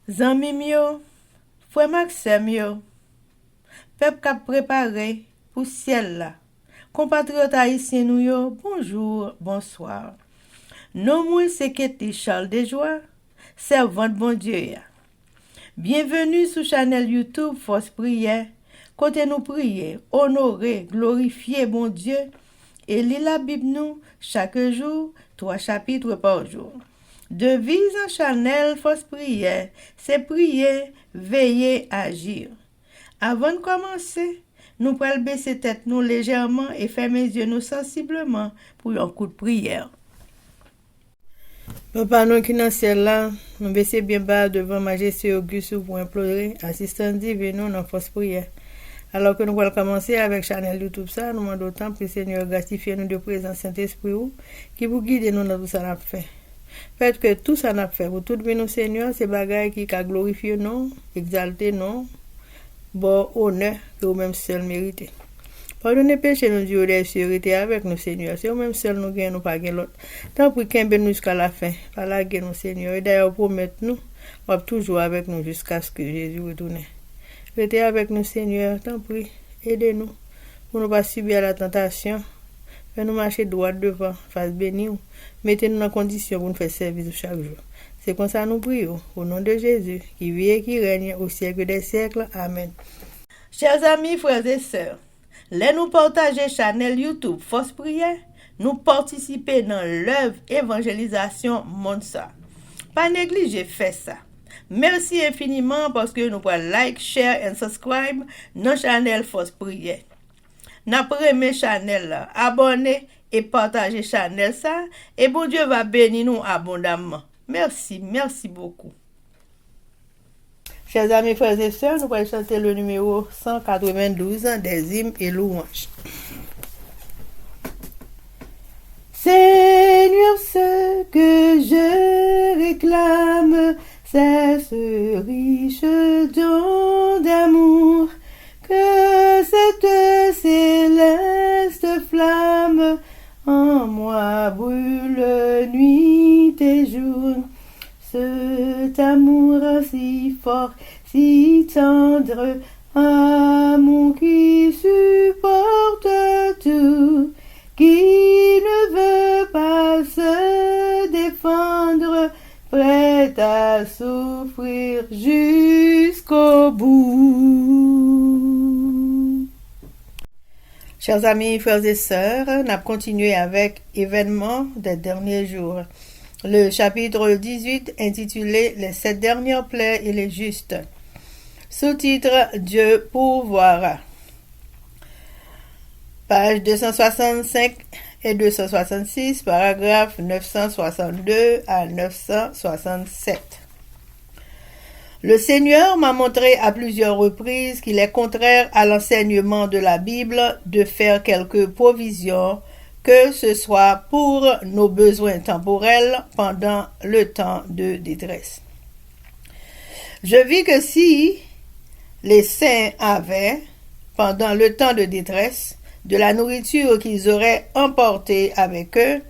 Zanmim yo, frère Maxime yo, peuple k'ap préparé pour ciel là. Compatriotes haïtiens nous yo, bonjour, bonsoir. Non moi c'est Kéti Charles Desjoie, servante bon Dieu ya. Bienvenue sur channel YouTube Force Prière, côté nous prier, honorer, glorifier bon Dieu et lire la Bible nous chaque jour, 3 chapitres par jour. Devise en channel Force Prière, c'est prier, veiller, agir. Avant de commencer, nous pouvons baisser tête nous légèrement et fermer les yeux nous sensiblement pour un coup de prière. Papa nous qui dans le ciel là, nous baisser bien bas devant Majesté Auguste pour implorer assistance divine nous dans Force Prière. Alors que nous allons commencer avec channel YouTube ça, nous demandons autant que le Seigneur gratifie nous de présence Saint-Esprit qui vous guide nous dans tout ça n'a fait. Faites que tout ça n'a fait pour tout bien nous Seigneur, c'est bagaille qui a glorifié nous, exalté nous, bon honneur que vous même seul méritez. Pardonnez péché nous Dieu des cieux, restez avec nous Seigneur. C'est vous même seul nous gagnons, nous pas gagnons l'autre. Tant pour qu'un ben nous jusqu'à la fin. Par la guerre nous Seigneur. Et d'ailleurs promettez nous, on va toujours avec nous jusqu'à ce que Jésus retourne. Restez avec nous Seigneur, tant pis, aidez-nous pour ne pas subir la tentation. Faites-nous marcher droit devant, face béni. Mettez-nous en condition pour nous faire service chaque jour. C'est comme ça nous prions, au nom de Jésus, qui vit et qui règne au siècle des siècles. Amen. Chers amis, frères et sœurs, les nous partager channel YouTube Force Prière, nous participer dans l'œuvre évangélisation monde ça. Pas négliger faire ça. Merci infiniment parce que nous pouvons like, share et subscribe dans channel Force Prière. N'après mes channel là, abonnez et partagez channel ça et bon Dieu va bénir nous abondamment. Merci beaucoup. Chers amis, frères et sœurs, nous allons chanter le numéro 192 des hymnes et louanges. Seigneur, ce que je réclame, c'est ce riche don d'amour, que cette céleste flamme en moi brûle nuit et jour. Cet amour si fort, si tendre, amour qui supporte tout, qui ne veut pas se défendre, prêt à souffrir jusqu'au bout. Chers amis, frères et sœurs, on a continué avec événements des derniers jours. Le chapitre 18 intitulé Les 7 dernières plaies et les justes. Sous-titre Dieu pourvoira. Page 265 et 266, paragraphe 962 à 967. Le Seigneur m'a montré à plusieurs reprises qu'il est contraire à l'enseignement de la Bible de faire quelques provisions, que ce soit pour nos besoins temporels pendant le temps de détresse. Je vis que si les saints avaient, pendant le temps de détresse, de la nourriture qu'ils auraient emportée avec eux,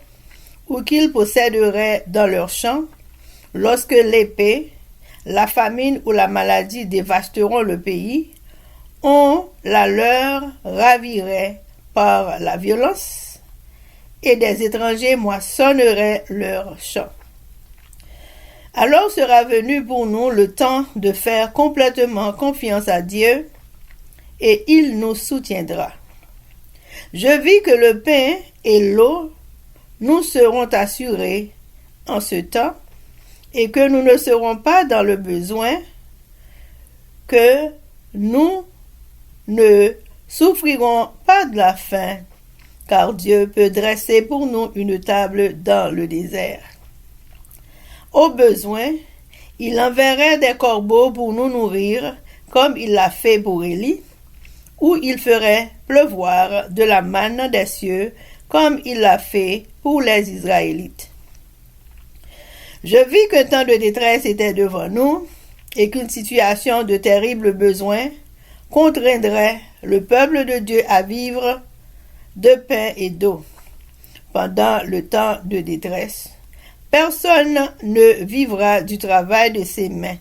ou qu'ils posséderaient dans leurs champs, lorsque l'épée, la famine ou la maladie dévasteront le pays, on la leur ravirait par la violence, et des étrangers moissonneraient leurs champs. Alors sera venu pour nous le temps de faire complètement confiance à Dieu, et il nous soutiendra. Je vis que le pain et l'eau nous seront assurés en ce temps, et que nous ne serons pas dans le besoin, que nous ne souffrirons pas de la faim, car Dieu peut dresser pour nous une table dans le désert. Au besoin, il enverrait des corbeaux pour nous nourrir, comme il l'a fait pour Élie, ou il ferait pleuvoir de la manne des cieux, comme il l'a fait pour les Israélites. Je vis qu'un temps de détresse était devant nous, et qu'une situation de terrible besoin contraindrait le peuple de Dieu à vivre de pain et d'eau. Pendant le temps de détresse, personne ne vivra du travail de ses mains,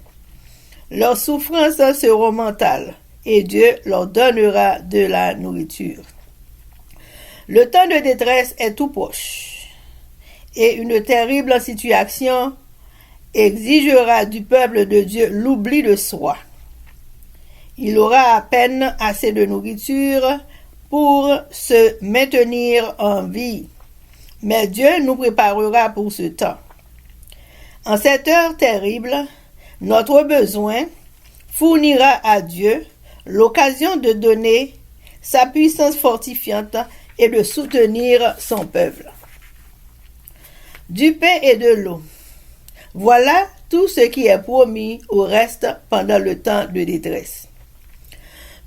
Leurs souffrances seront mentales et Dieu leur donnera de la nourriture. Le temps de détresse est tout proche et une terrible situation exigera du peuple de Dieu l'oubli de soi. Il aura à peine assez de nourriture pour se maintenir en vie. Mais Dieu nous préparera pour ce temps. En cette heure terrible, notre besoin fournira à Dieu l'occasion de donner sa puissance fortifiante et de soutenir son peuple. Du pain et de l'eau. Voilà tout ce qui est promis au reste pendant le temps de détresse.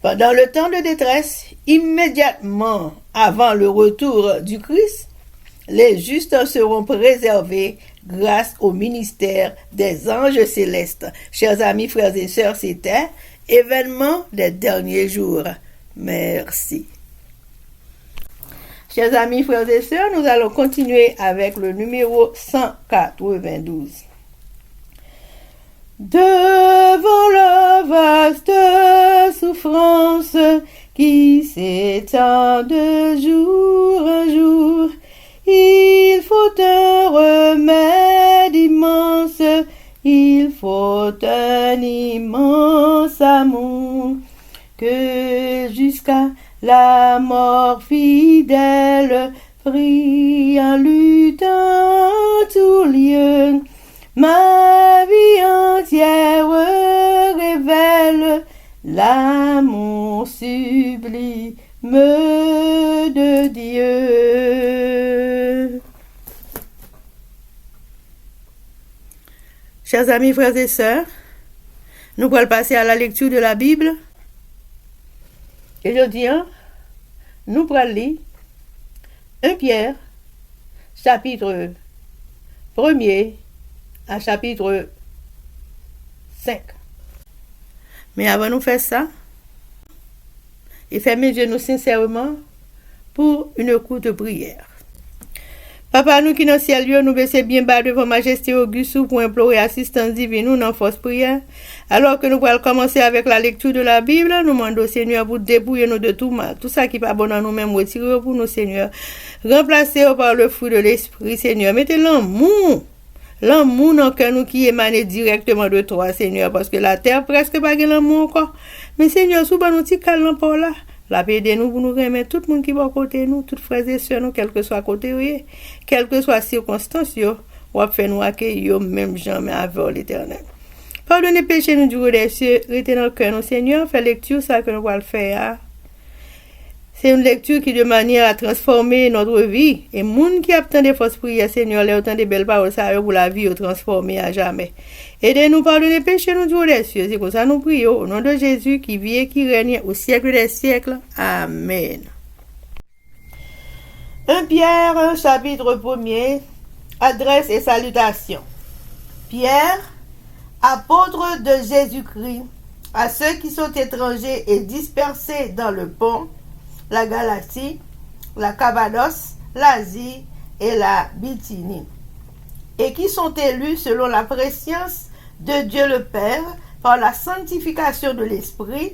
Pendant le temps de détresse, immédiatement avant le retour du Christ, les justes seront préservés grâce au ministère des anges célestes. Chers amis, frères et sœurs, c'était événement des derniers jours. Merci. Chers amis, frères et sœurs, nous allons continuer avec le numéro 192. Devant la vaste souffrance qui s'étend de jour en jour, il faut un remède immense, il faut un immense amour, que jusqu'à la mort fidèle prie en luttant tout lieu. Ma vie entière révèle l'amour sublime de Dieu. Chers amis, frères et sœurs, nous allons passer à la lecture de la Bible. Et aujourd'hui, nous allons lire 1 Pierre, chapitre 1er à chapitre 5. Mais avant de faire ça, et fermez les yeux nous sincèrement pour une courte prière. Papa, nous qui dans le ciel, nous baissons bien bas devant majesté auguste pour implorer assistance divine nous dans force prière. Alors que nous allons commencer avec la lecture de la Bible, nous demandons au Seigneur pour dépouiller nous de tout mal. Tout ça qui n'est pas bon en nous-mêmes, retirez pour nous, Seigneur. Remplacez-le par le fruit de l'Esprit, Seigneur. Mettez l'amour dans le cœur nous qui émane directement de toi, Seigneur, parce que la terre presque pas de l'amour encore. Mais Seigneur, souvent nous t'y calons pour là. La paix de nous pour nous remettre tout le monde qui va à côté nous, toutes frères et sœurs nous, quel que soit côté, quelle que soit circonstance, ou fait nous accueillir même jamais avec l'Éternel. Pardonnez péché nous du haut des cieux, restez dans le cœur nous, Seigneur, fait lecture ça que nous allons faire. C'est une lecture qui de manière à transformer notre vie. Et monde qui a tant de forces prières, Seigneur, les autant de belles paroles, ça pour la vie, transformer à jamais. Aidez-nous pardonner péché nous du haut des cieux. C'est comme ça nous prions au nom de Jésus qui vit et qui règne au siècle des siècles. Amen. 1 Pierre, chapitre 1er, adresse et salutation. Pierre, apôtre de Jésus-Christ, à ceux qui sont étrangers et dispersés dans le Pont, la Galatie, la Cappadoce, l'Asie et la Bithynie, et qui sont élus selon la préscience de Dieu le Père par la sanctification de l'Esprit,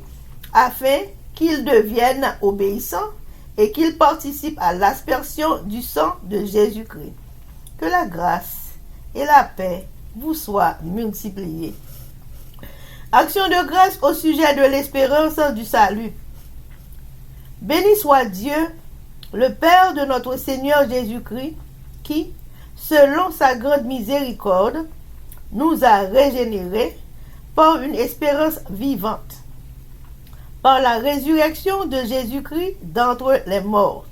afin qu'ils deviennent obéissants et qu'ils participent à l'aspersion du sang de Jésus-Christ. Que la grâce et la paix vous soient multipliées. Action de grâce au sujet de l'espérance du salut. Béni soit Dieu, le Père de notre Seigneur Jésus-Christ, qui, selon sa grande miséricorde, nous a régénérés par une espérance vivante, par la résurrection de Jésus-Christ d'entre les morts,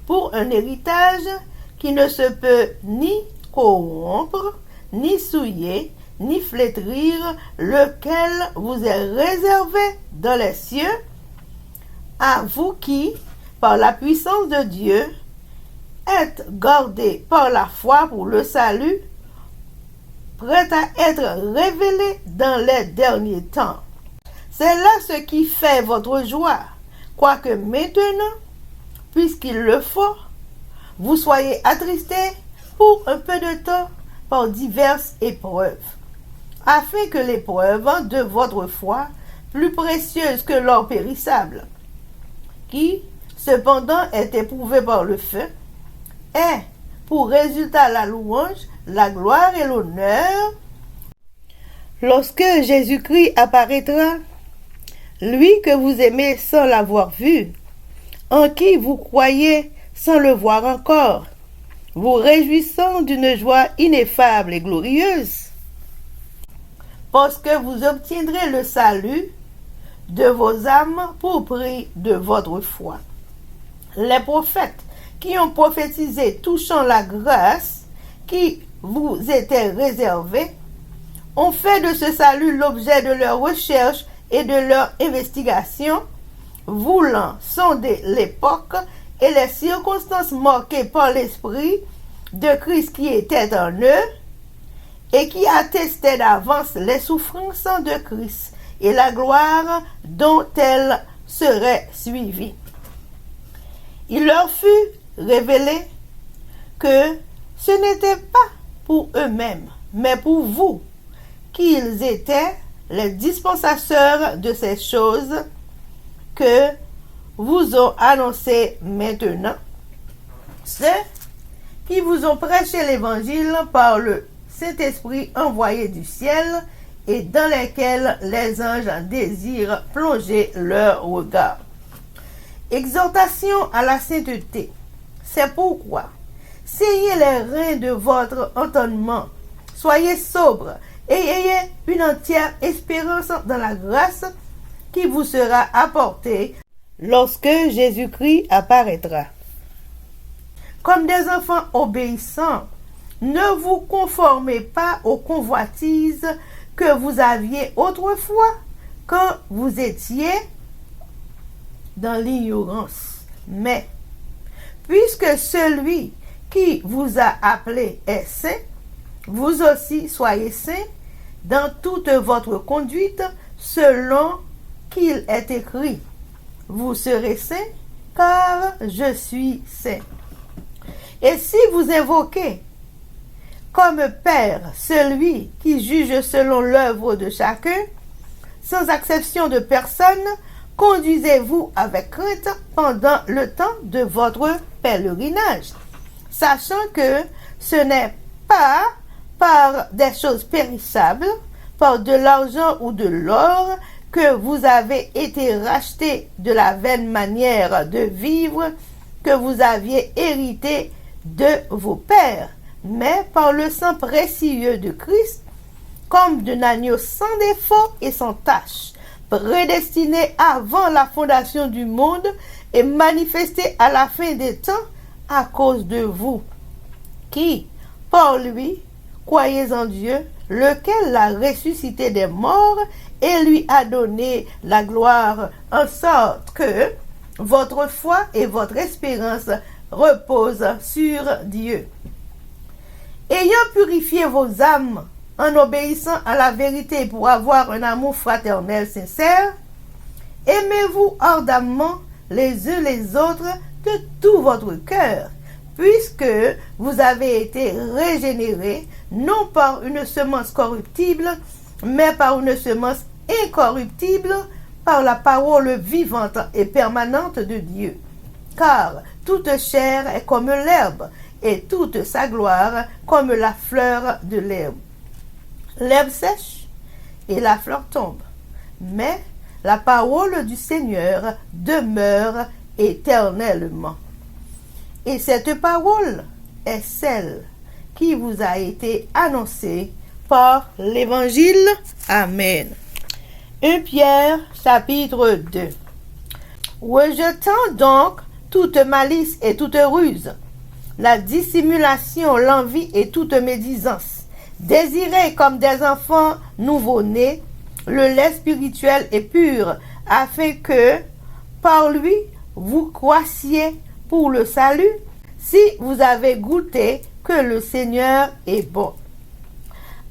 pour un héritage qui ne se peut ni corrompre, ni souiller, ni flétrir, lequel vous est réservé dans les cieux, à vous qui, par la puissance de Dieu, êtes gardés par la foi pour le salut, prêt à être révélé dans les derniers temps. C'est là ce qui fait votre joie, quoique maintenant, puisqu'il le faut, vous soyez attristés pour un peu de temps par diverses épreuves, afin que l'épreuve de votre foi, plus précieuse que l'or périssable, qui, cependant, est éprouvée par le feu, ait pour résultat la louange, la gloire et l'honneur lorsque Jésus-Christ apparaîtra, lui que vous aimez sans l'avoir vu, en qui vous croyez sans le voir encore, vous réjouissant d'une joie ineffable et glorieuse, parce que vous obtiendrez le salut de vos âmes pour prix de votre foi. Les prophètes qui ont prophétisé touchant la grâce qui vous était réservée ont fait de ce salut l'objet de leur recherche et de leur investigation, voulant sonder l'époque et les circonstances marquées par l'Esprit de Christ qui était en eux et qui attestait d'avance les souffrances de Christ et la gloire dont elles seraient suivies. Il leur fut révélé que ce n'était pas pour eux-mêmes, mais pour vous, qu'ils étaient les dispensateurs de ces choses que vous ont annoncées maintenant, ceux qui vous ont prêché l'évangile par le Saint-Esprit envoyé du ciel et dans lesquels les anges désirent plonger leur regard. Exhortation à la sainteté. C'est pourquoi, saignez les reins de votre entendement, soyez sobres et ayez une entière espérance dans la grâce qui vous sera apportée lorsque Jésus-Christ apparaîtra. Comme des enfants obéissants, ne vous conformez pas aux convoitises que vous aviez autrefois quand vous étiez dans l'ignorance. Mais, puisque celui qui vous a appelé est saint, vous aussi soyez saints dans toute votre conduite, selon qu'il est écrit. Vous serez saints, car je suis saint. Et si vous invoquez comme Père celui qui juge selon l'œuvre de chacun, sans exception de personne, conduisez-vous avec crainte pendant le temps de votre pèlerinage, sachant que ce n'est pas par des choses périssables, par de l'argent ou de l'or, que vous avez été rachetés de la vaine manière de vivre que vous aviez hérité de vos pères, mais par le sang précieux de Christ, comme d'un agneau sans défaut et sans tache, prédestiné avant la fondation du monde et manifesté à la fin des temps à cause de vous, qui, par lui, croyez en Dieu, lequel l'a ressuscité des morts et lui a donné la gloire, en sorte que votre foi et votre espérance reposent sur Dieu. Ayant purifié vos âmes en obéissant à la vérité pour avoir un amour fraternel sincère, aimez-vous ardemment les uns les autres de tout votre cœur, puisque vous avez été régénérés, non par une semence corruptible, mais par une semence incorruptible, par la parole vivante et permanente de Dieu. Car toute chair est comme l'herbe, et toute sa gloire comme la fleur de l'herbe. L'herbe sèche et la fleur tombe, mais la parole du Seigneur demeure éternellement. Et cette parole est celle qui vous a été annoncée par l'Évangile. Amen. 1 Pierre, chapitre 2. Rejetant donc toute malice et toute ruse, la dissimulation, l'envie et toute médisance, désirez comme des enfants nouveau-nés le lait spirituel et pur, afin que, par lui, vous croissiez pour le salut, si vous avez goûté que le Seigneur est bon.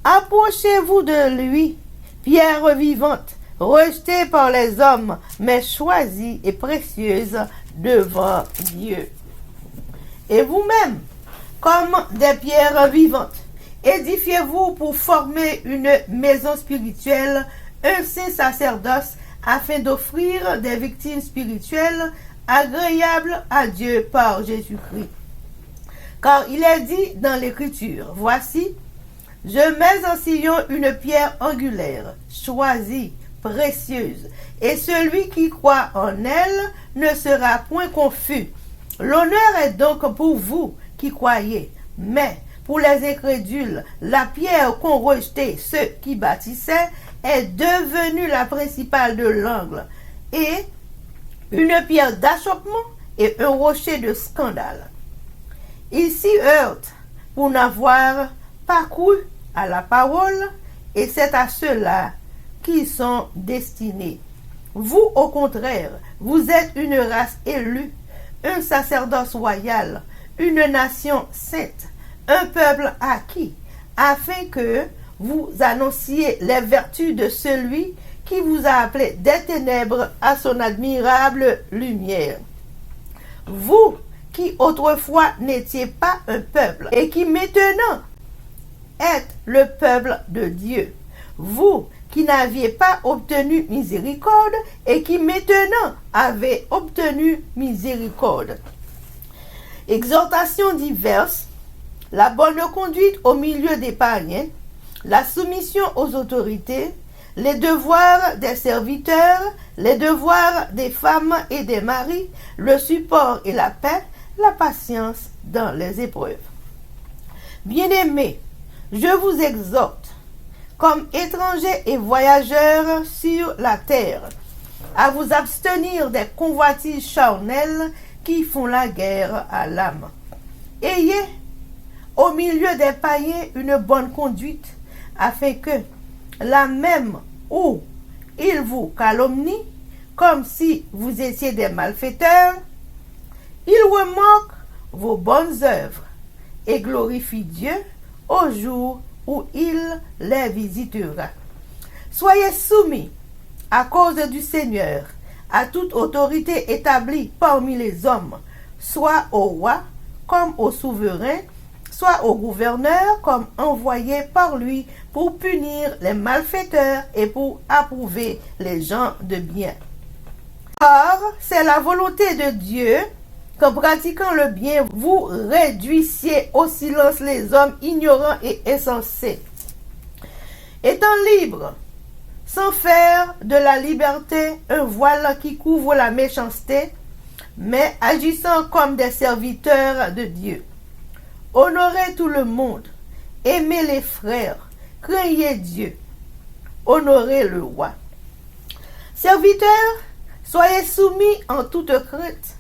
Approchez-vous de lui, pierre vivante, rejetée par les hommes, mais choisie et précieuse devant Dieu. Et vous-même, comme des pierres vivantes, Édifiez-vous pour former une maison spirituelle, un saint sacerdoce, afin d'offrir des victimes spirituelles agréables à Dieu par Jésus-Christ. Car il est dit dans l'Écriture, voici, je mets en Sion une pierre angulaire, choisie, précieuse, et celui qui croit en elle ne sera point confus. L'honneur est donc pour vous qui croyez, mais pour les incrédules, la pierre qu'ont rejetée ceux qui bâtissaient est devenue la principale de l'angle, et une pierre d'achoppement et un rocher de scandale. Ils s'y heurtent pour n'avoir pas cru à la parole, et c'est à ceux-là qui sont destinés. Vous, au contraire, vous êtes une race élue, un sacerdoce royal, une nation sainte, un peuple acquis, afin que vous annonciez les vertus de celui qui vous a appelé des ténèbres à son admirable lumière. Vous qui autrefois n'étiez pas un peuple et qui maintenant êtes le peuple de Dieu. Vous qui n'aviez pas obtenu miséricorde et qui maintenant avez obtenu miséricorde. Exhortations diverses, la bonne conduite au milieu des païens, la soumission aux autorités, les devoirs des serviteurs, les devoirs des femmes et des maris, le support et la paix, la patience dans les épreuves. Bien-aimés, je vous exhorte, comme étrangers et voyageurs sur la terre, à vous abstenir des convoitises charnelles qui font la guerre à l'âme. Ayez au milieu des païens une bonne conduite, afin que, là même où ils vous calomnient, comme si vous étiez des malfaiteurs, ils remarquent vos bonnes œuvres et glorifient Dieu au jour où il les visitera. Soyez soumis, à cause du Seigneur, à toute autorité établie parmi les hommes, soit au roi comme au souverain, soit au gouverneur comme envoyé par lui pour punir les malfaiteurs et pour approuver les gens de bien. Or, c'est la volonté de Dieu qu'en pratiquant le bien, vous réduisiez au silence les hommes ignorants et insensés. Étant libres, sans faire de la liberté un voile qui couvre la méchanceté, mais agissant comme des serviteurs de Dieu. Honorez tout le monde, aimez les frères, craignez Dieu, honorez le roi. Serviteurs, soyez soumis en toute crainte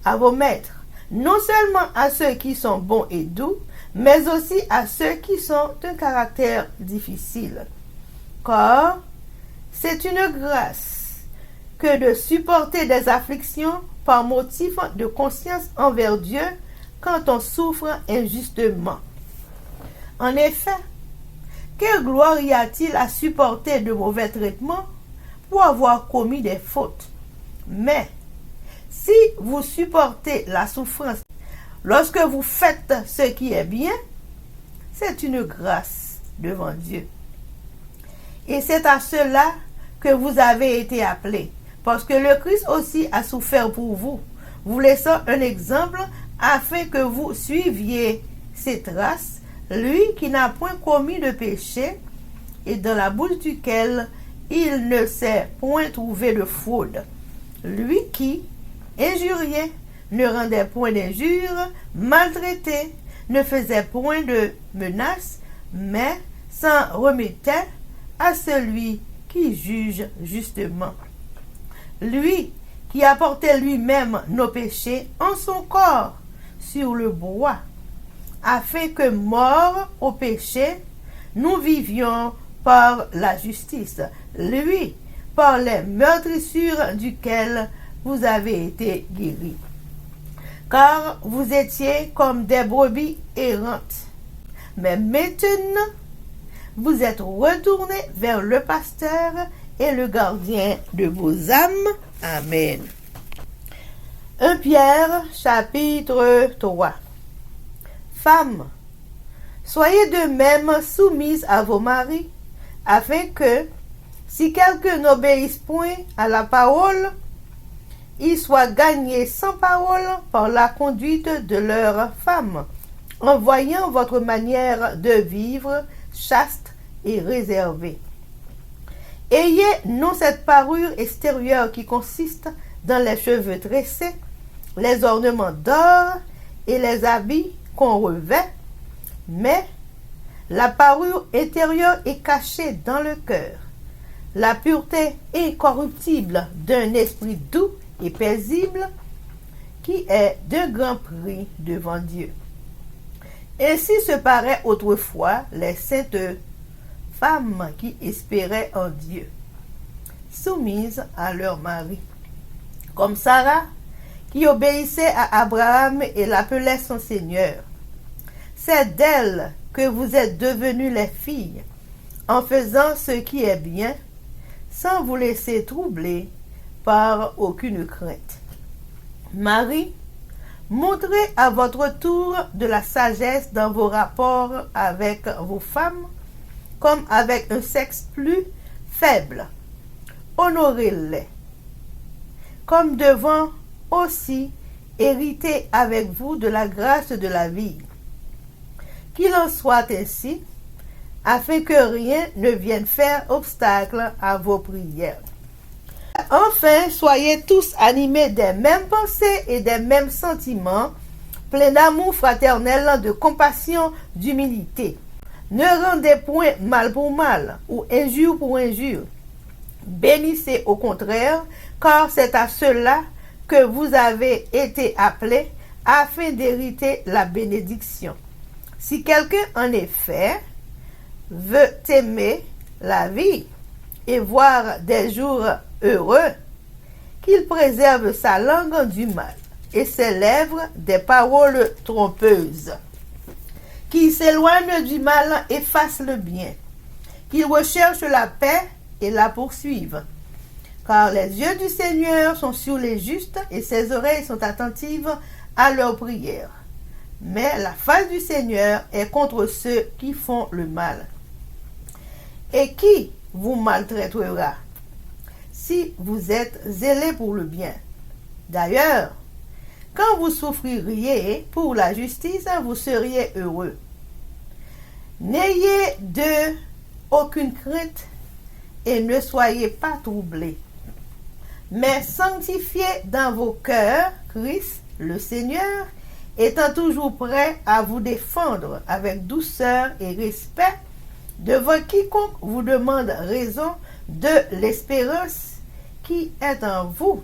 à vos maîtres, non seulement à ceux qui sont bons et doux, mais aussi à ceux qui sont d'un caractère difficile. Car c'est une grâce que de supporter des afflictions par motif de conscience envers Dieu quand on souffre injustement. En effet, quelle gloire y a-t-il à supporter de mauvais traitements pour avoir commis des fautes? Mais si vous supportez la souffrance lorsque vous faites ce qui est bien, c'est une grâce devant Dieu. Et c'est à cela que vous avez été appelés, parce que le Christ aussi a souffert pour vous, vous laissant un exemple afin que vous suiviez ses traces, lui qui n'a point commis de péché et dans la bouche duquel il ne s'est point trouvé de fraude. Lui qui, injuriait, ne rendait point d'injures, maltraitait, ne faisait point de menaces, mais s'en remettait à celui qui juge justement. Lui qui apportait lui-même nos péchés en son corps sur le bois, afin que, morts au péché, nous vivions par la justice, lui, par les meurtrissures duquel vous avez été guéris. Car vous étiez comme des brebis errantes, mais maintenant, vous êtes retournés vers le pasteur et le gardien de vos âmes. Amen. 1 Pierre, chapitre 3. Femmes, Soyez de même soumises à vos maris, afin que, si quelqu'un n'obéisse point à la parole, il soit gagné sans parole par la conduite de leurs femmes, en voyant votre manière de vivre chaste et réservée. Ayez non cette parure extérieure qui consiste dans les cheveux tressés, les ornements d'or et les habits qu'on revêt, mais la parure intérieure est cachée dans le cœur, la pureté incorruptible d'un esprit doux et paisible qui est d'un grand prix devant Dieu. Ainsi se paraient autrefois les saintes femmes qui espéraient en Dieu, soumises à leur mari, comme Sarah, qui obéissait à Abraham et l'appelait son Seigneur. C'est d'elle que vous êtes devenues les filles, en faisant ce qui est bien, sans vous laisser troubler par aucune crainte. Marie, montrez à votre tour de la sagesse dans vos rapports avec vos femmes, comme avec un sexe plus faible. Honorez-les, comme devant aussi hériter avec vous de la grâce de la vie. Qu'il en soit ainsi, afin que rien ne vienne faire obstacle à vos prières. Enfin, soyez tous animés des mêmes pensées et des mêmes sentiments, pleins d'amour fraternel, de compassion, d'humilité. Ne rendez point mal pour mal ou injure pour injure. Bénissez au contraire, car c'est à cela que vous avez été appelés afin d'hériter la bénédiction. Si quelqu'un en effet veut aimer la vie et voir des jours heureux, qu'il préserve sa langue du mal et ses lèvres des paroles trompeuses, qu'il s'éloigne du mal et fasse le bien, qu'il recherche la paix et la poursuive. Car les yeux du Seigneur sont sur les justes et ses oreilles sont attentives à leurs prières. Mais la face du Seigneur est contre ceux qui font le mal. Et qui vous maltraitera si vous êtes zélés pour le bien? D'ailleurs, quand vous souffririez pour la justice, vous seriez heureux. N'ayez d'eux aucune crainte et ne soyez pas troublés. Mais sanctifiez dans vos cœurs Christ, le Seigneur, étant toujours prêt à vous défendre avec douceur et respect devant quiconque vous demande raison de l'espérance qui est en vous,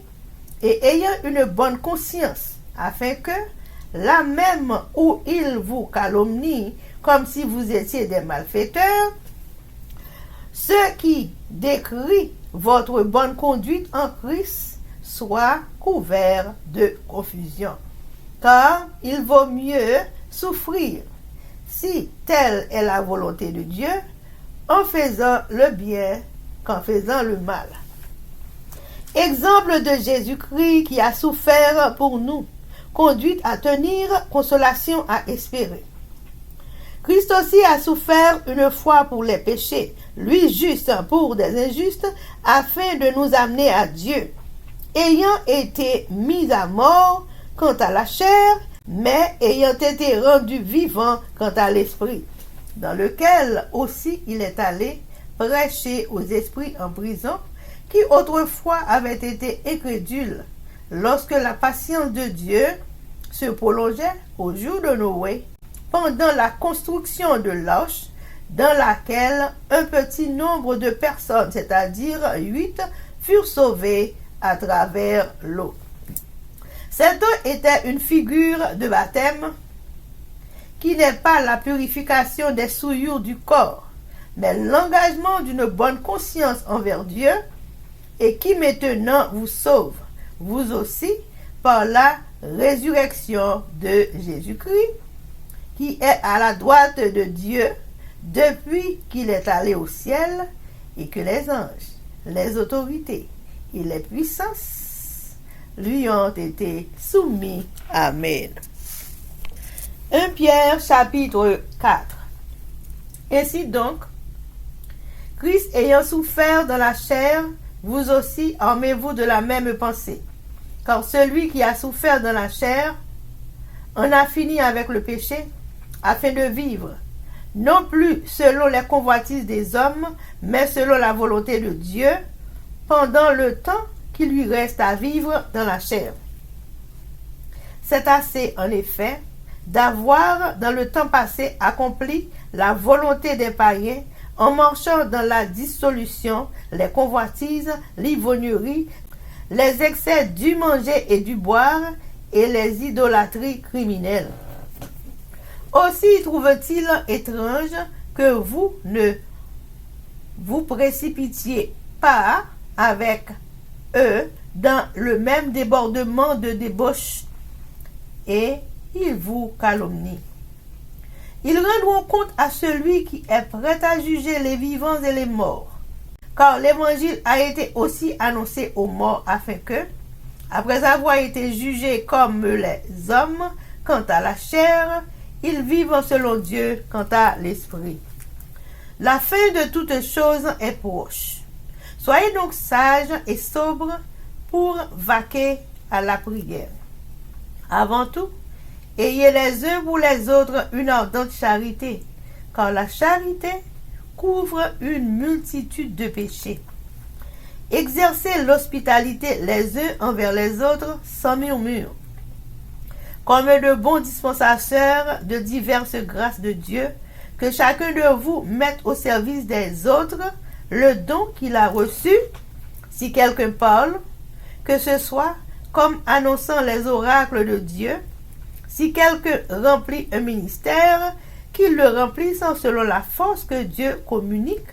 et ayant une bonne conscience, afin que, là même où il vous calomnie, comme si vous étiez des malfaiteurs, ceux qui décrient votre bonne conduite en Christ soient couverts de confusion. Car il vaut mieux souffrir, si telle est la volonté de Dieu, en faisant le bien qu'en faisant le mal. Exemple de Jésus-Christ qui a souffert pour nous, conduite à tenir, consolation à espérer. Christ aussi a souffert une fois pour les péchés, lui juste pour des injustes, afin de nous amener à Dieu, ayant été mis à mort quant à la chair, mais ayant été rendu vivant quant à l'esprit, dans lequel aussi il est allé prêcher aux esprits en prison, qui autrefois avaient été incrédules, lorsque la patience de Dieu se prolongeait au jour de Noé, pendant la construction de l'arche, dans laquelle un petit nombre de personnes, c'est-à-dire 8, furent sauvées à travers l'eau. Cette eau était une figure de baptême qui n'est pas la purification des souillures du corps, mais l'engagement d'une bonne conscience envers Dieu et qui maintenant vous sauve, vous aussi, par la résurrection de Jésus-Christ, qui est à la droite de Dieu depuis qu'il est allé au ciel et que les anges, les autorités et les puissances lui ont été soumis. Amen. 1 Pierre chapitre 4. Ainsi donc, Christ ayant souffert dans la chair, vous aussi armez-vous de la même pensée. Car celui qui a souffert dans la chair en a fini avec le péché, afin de vivre, non plus selon les convoitises des hommes, mais selon la volonté de Dieu, pendant le temps qu'il lui reste à vivre dans la chair. C'est assez, en effet, d'avoir, dans le temps passé, accompli la volonté des païens, en marchant dans la dissolution, les convoitises, l'ivrognerie, les excès du manger et du boire, et les idolâtries criminelles. Aussi trouve-t-il étrange que vous ne vous précipitiez pas avec eux dans le même débordement de débauche, et ils vous calomnient. Ils rendront compte à celui qui est prêt à juger les vivants et les morts, car l'évangile a été aussi annoncé aux morts afin que, après avoir été jugés comme les hommes quant à la chair, ils vivent selon Dieu quant à l'esprit. La fin de toutes choses est proche. Soyez donc sages et sobres pour vaquer à la prière. Avant tout, ayez les uns pour les autres une ardente charité, car la charité couvre une multitude de péchés. Exercez l'hospitalité les uns envers les autres sans murmure, comme de bons dispensateurs de diverses grâces de Dieu, que chacun de vous mette au service des autres le don qu'il a reçu. Si quelqu'un parle, que ce soit comme annonçant les oracles de Dieu. Si quelqu'un remplit un ministère, qu'il le remplisse selon la force que Dieu communique,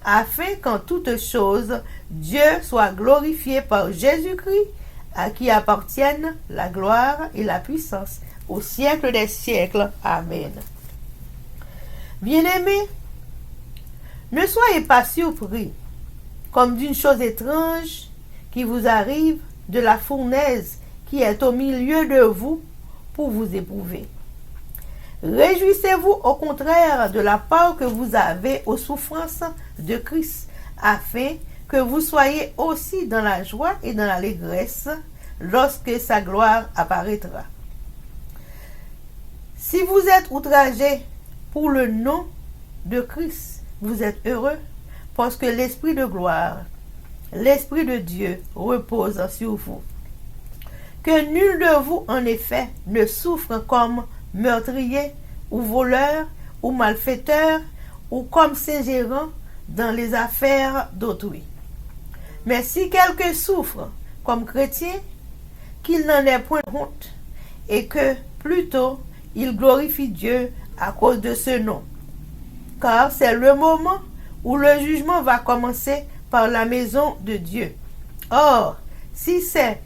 afin qu'en toutes choses, Dieu soit glorifié par Jésus-Christ, à qui appartiennent la gloire et la puissance au siècle des siècles. Amen. Bien-aimés, ne soyez pas surpris comme d'une chose étrange qui vous arrive de la fournaise qui est au milieu de vous pour vous éprouver. Réjouissez-vous au contraire de la part que vous avez aux souffrances de Christ, afin que vous soyez aussi dans la joie et dans l'allégresse lorsque sa gloire apparaîtra. Si vous êtes outragés pour le nom de Christ, vous êtes heureux parce que l'Esprit de gloire, l'Esprit de Dieu repose sur vous. Que nul de vous, en effet, ne souffre comme meurtrier ou voleur ou malfaiteur ou comme s'ingérant dans les affaires d'autrui. Mais si quelqu'un souffre comme chrétien, qu'il n'en ait point honte, et que plutôt il glorifie Dieu à cause de ce nom. Car c'est le moment où le jugement va commencer par la maison de Dieu. Or, si c'est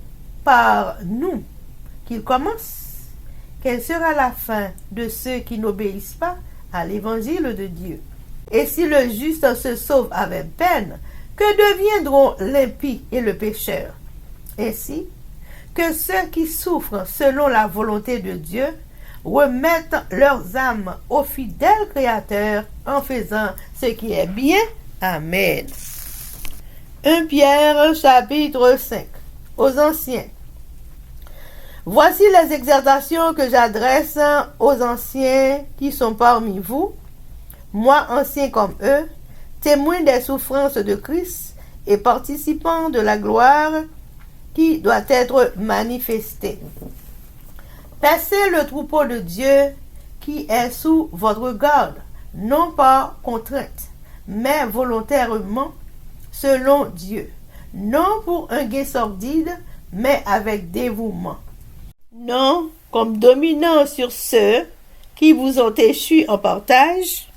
par nous qu'il commence, quelle sera la fin de ceux qui n'obéissent pas à l'évangile de Dieu? Et si le juste se sauve avec peine, que deviendront l'impie et le pécheur? Ainsi que ceux qui souffrent selon la volonté de Dieu remettent leurs âmes au fidèle Créateur en faisant ce qui est bien. Amen. 1 Pierre chapitre 5. Aux anciens. Voici les exhortations que j'adresse aux anciens qui sont parmi vous, moi ancien comme eux, témoin des souffrances de Christ et participant de la gloire qui doit être manifestée. Paissez le troupeau de Dieu qui est sous votre garde, non par contrainte, mais volontairement, selon Dieu, non pour un gain sordide, mais avec dévouement. Non comme dominant sur ceux qui vous ont échus en partage,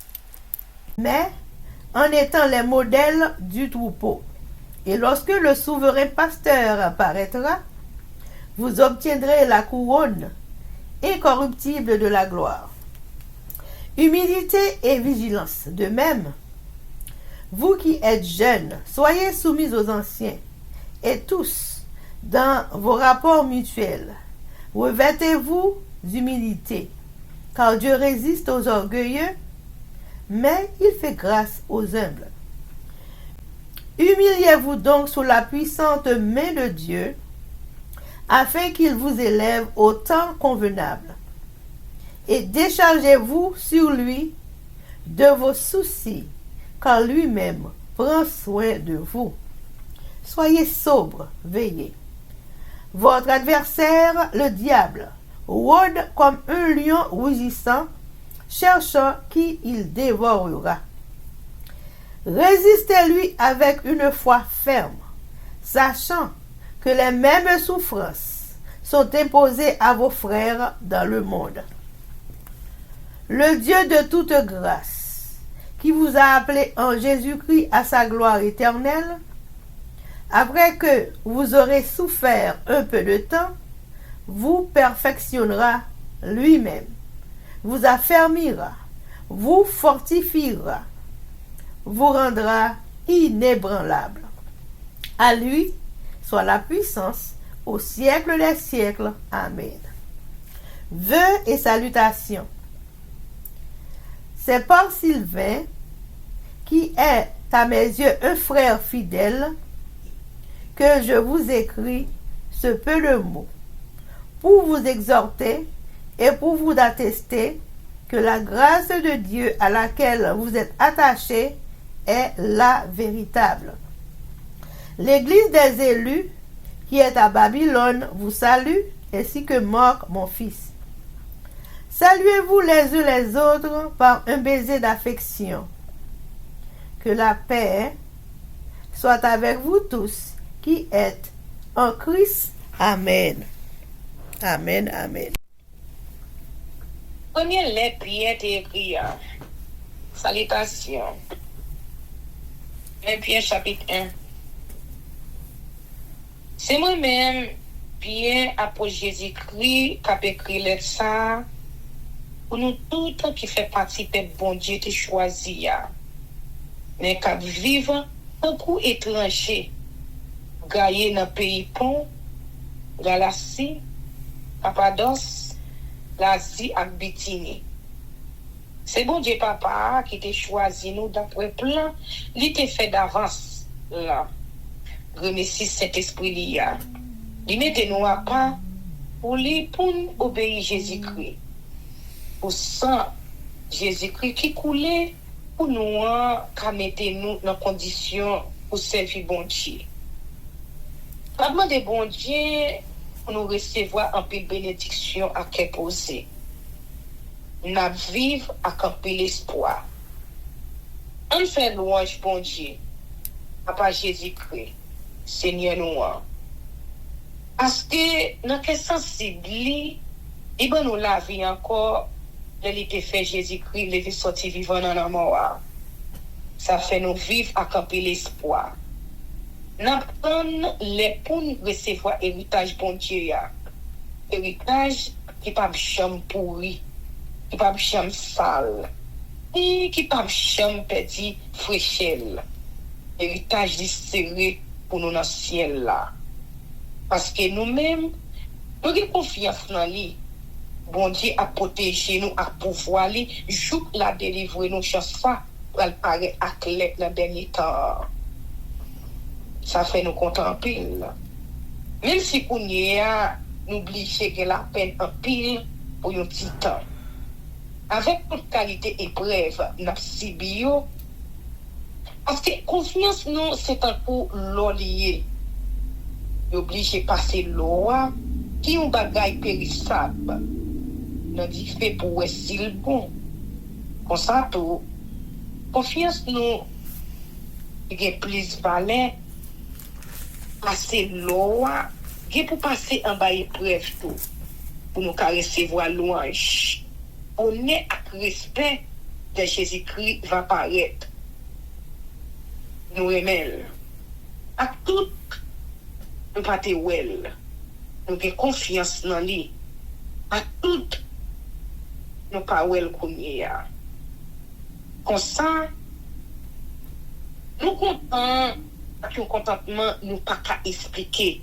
mais en étant les modèles du troupeau. Et lorsque le souverain pasteur apparaîtra, vous obtiendrez la couronne incorruptible de la gloire. Humilité et vigilance. De même, vous qui êtes jeunes, soyez soumis aux anciens, et tous, dans vos rapports mutuels, revêtez-vous d'humilité, car Dieu résiste aux orgueilleux, mais il fait grâce aux humbles. Humiliez-vous donc sous la puissante main de Dieu, afin qu'il vous élève au temps convenable. Et déchargez-vous sur lui de vos soucis, car lui-même prend soin de vous. Soyez sobre, veillez. Votre adversaire, le diable, rôde comme un lion rugissant, cherchant qui il dévorera. Résistez-lui avec une foi ferme, sachant que les mêmes souffrances sont imposées à vos frères dans le monde. Le Dieu de toute grâce, qui vous a appelé en Jésus-Christ à sa gloire éternelle, après que vous aurez souffert un peu de temps, vous perfectionnera lui-même, vous affermira, vous fortifiera, vous rendra inébranlable. À lui soit la puissance au siècle des siècles. Amen. Vœux et salutations. C'est par Sylvain, qui est à mes yeux un frère fidèle, que je vous écris ce peu de mots, pour vous exhorter et pour vous attester que la grâce de Dieu à laquelle vous êtes attachés est la véritable. L'Église des élus, qui est à Babylone, vous salue, ainsi que Marc, mon fils. Saluez-vous les uns les autres par un baiser d'affection. Que la paix soit avec vous tous qui êtes en Christ. Amen. Amen, amen. Première lettre, Pierre écrit. Salutations. 1 Pierre chapitre 1. C'est moi-même, Pierre, apôtre Jésus-Christ, qui a écrit lettre ça, pour nous tous qui fait partie de bon Dieu qui choisi, mais qui vivent beaucoup étrangers, gaillés dans le pays Pont, Galatie, Cappadoce, l'Asie et Bithynie. C'est bon Dieu papa qui t'a choisi nous d'après plan, il t'a fait d'avance là. Remercie Saint-Esprit liya. Il mette nous à pas pour nous obéir Jésus-Christ. Pour ça, Jésus-Christ qui coulait pour nous qu'à mettre nous dans condition pour servir bon Dieu. La demande de bon Dieu pour nous recevoir un peu de bénédiction à qu'elle poser. Nous vivons à camper l'espoir. On fait louange bon Dieu. Papa Jésus-Christ, Seigneur nous. Parce que dans quel sensible, il va nous la vie encore, il te fait Jésus-Christ, il est sorti vivant dans la mort. Ça fait nous vivre à camper l'espoir. Nous prenons les pour nous recevoir héritage bon Dieu. Héritage qui pas chambre pourri, qui pas chambre sale, et qui pas chambre petit fraîchel. Héritage serré pour nous dans le ciel là. Parce que nous-mêmes, nous avons confiance dans lui. Bon Dieu a protégé nous, a pouvoir lui, joue la délivrer nous chaque fois pour le paraître à clé dans le dernier temps. Ça fait nous contempler. Même si pour nous oublions que la peine en pile pour un petit temps. Avec toute qualité épreuve, nous avons parce que confiance, nous, c'est un coup l'olier. Obligé de passer l'eau, qui est un bagage périssable. Nous dit fait pour être le bon. Comme ça, tout. Confiance, nous, il y a plus de valeur. Passer l'eau, il pour passer en bas épreuve tout. Pour nous recevoir louange. On est avec respect de Jésus-Christ va paraître. Nous aimons. À tout, nous pas te well. Nous avons confiance dans lui. À tout, nous pas well comme hier. Comme ça, nous comptons, avec un contentement, nous pas qu'à expliquer,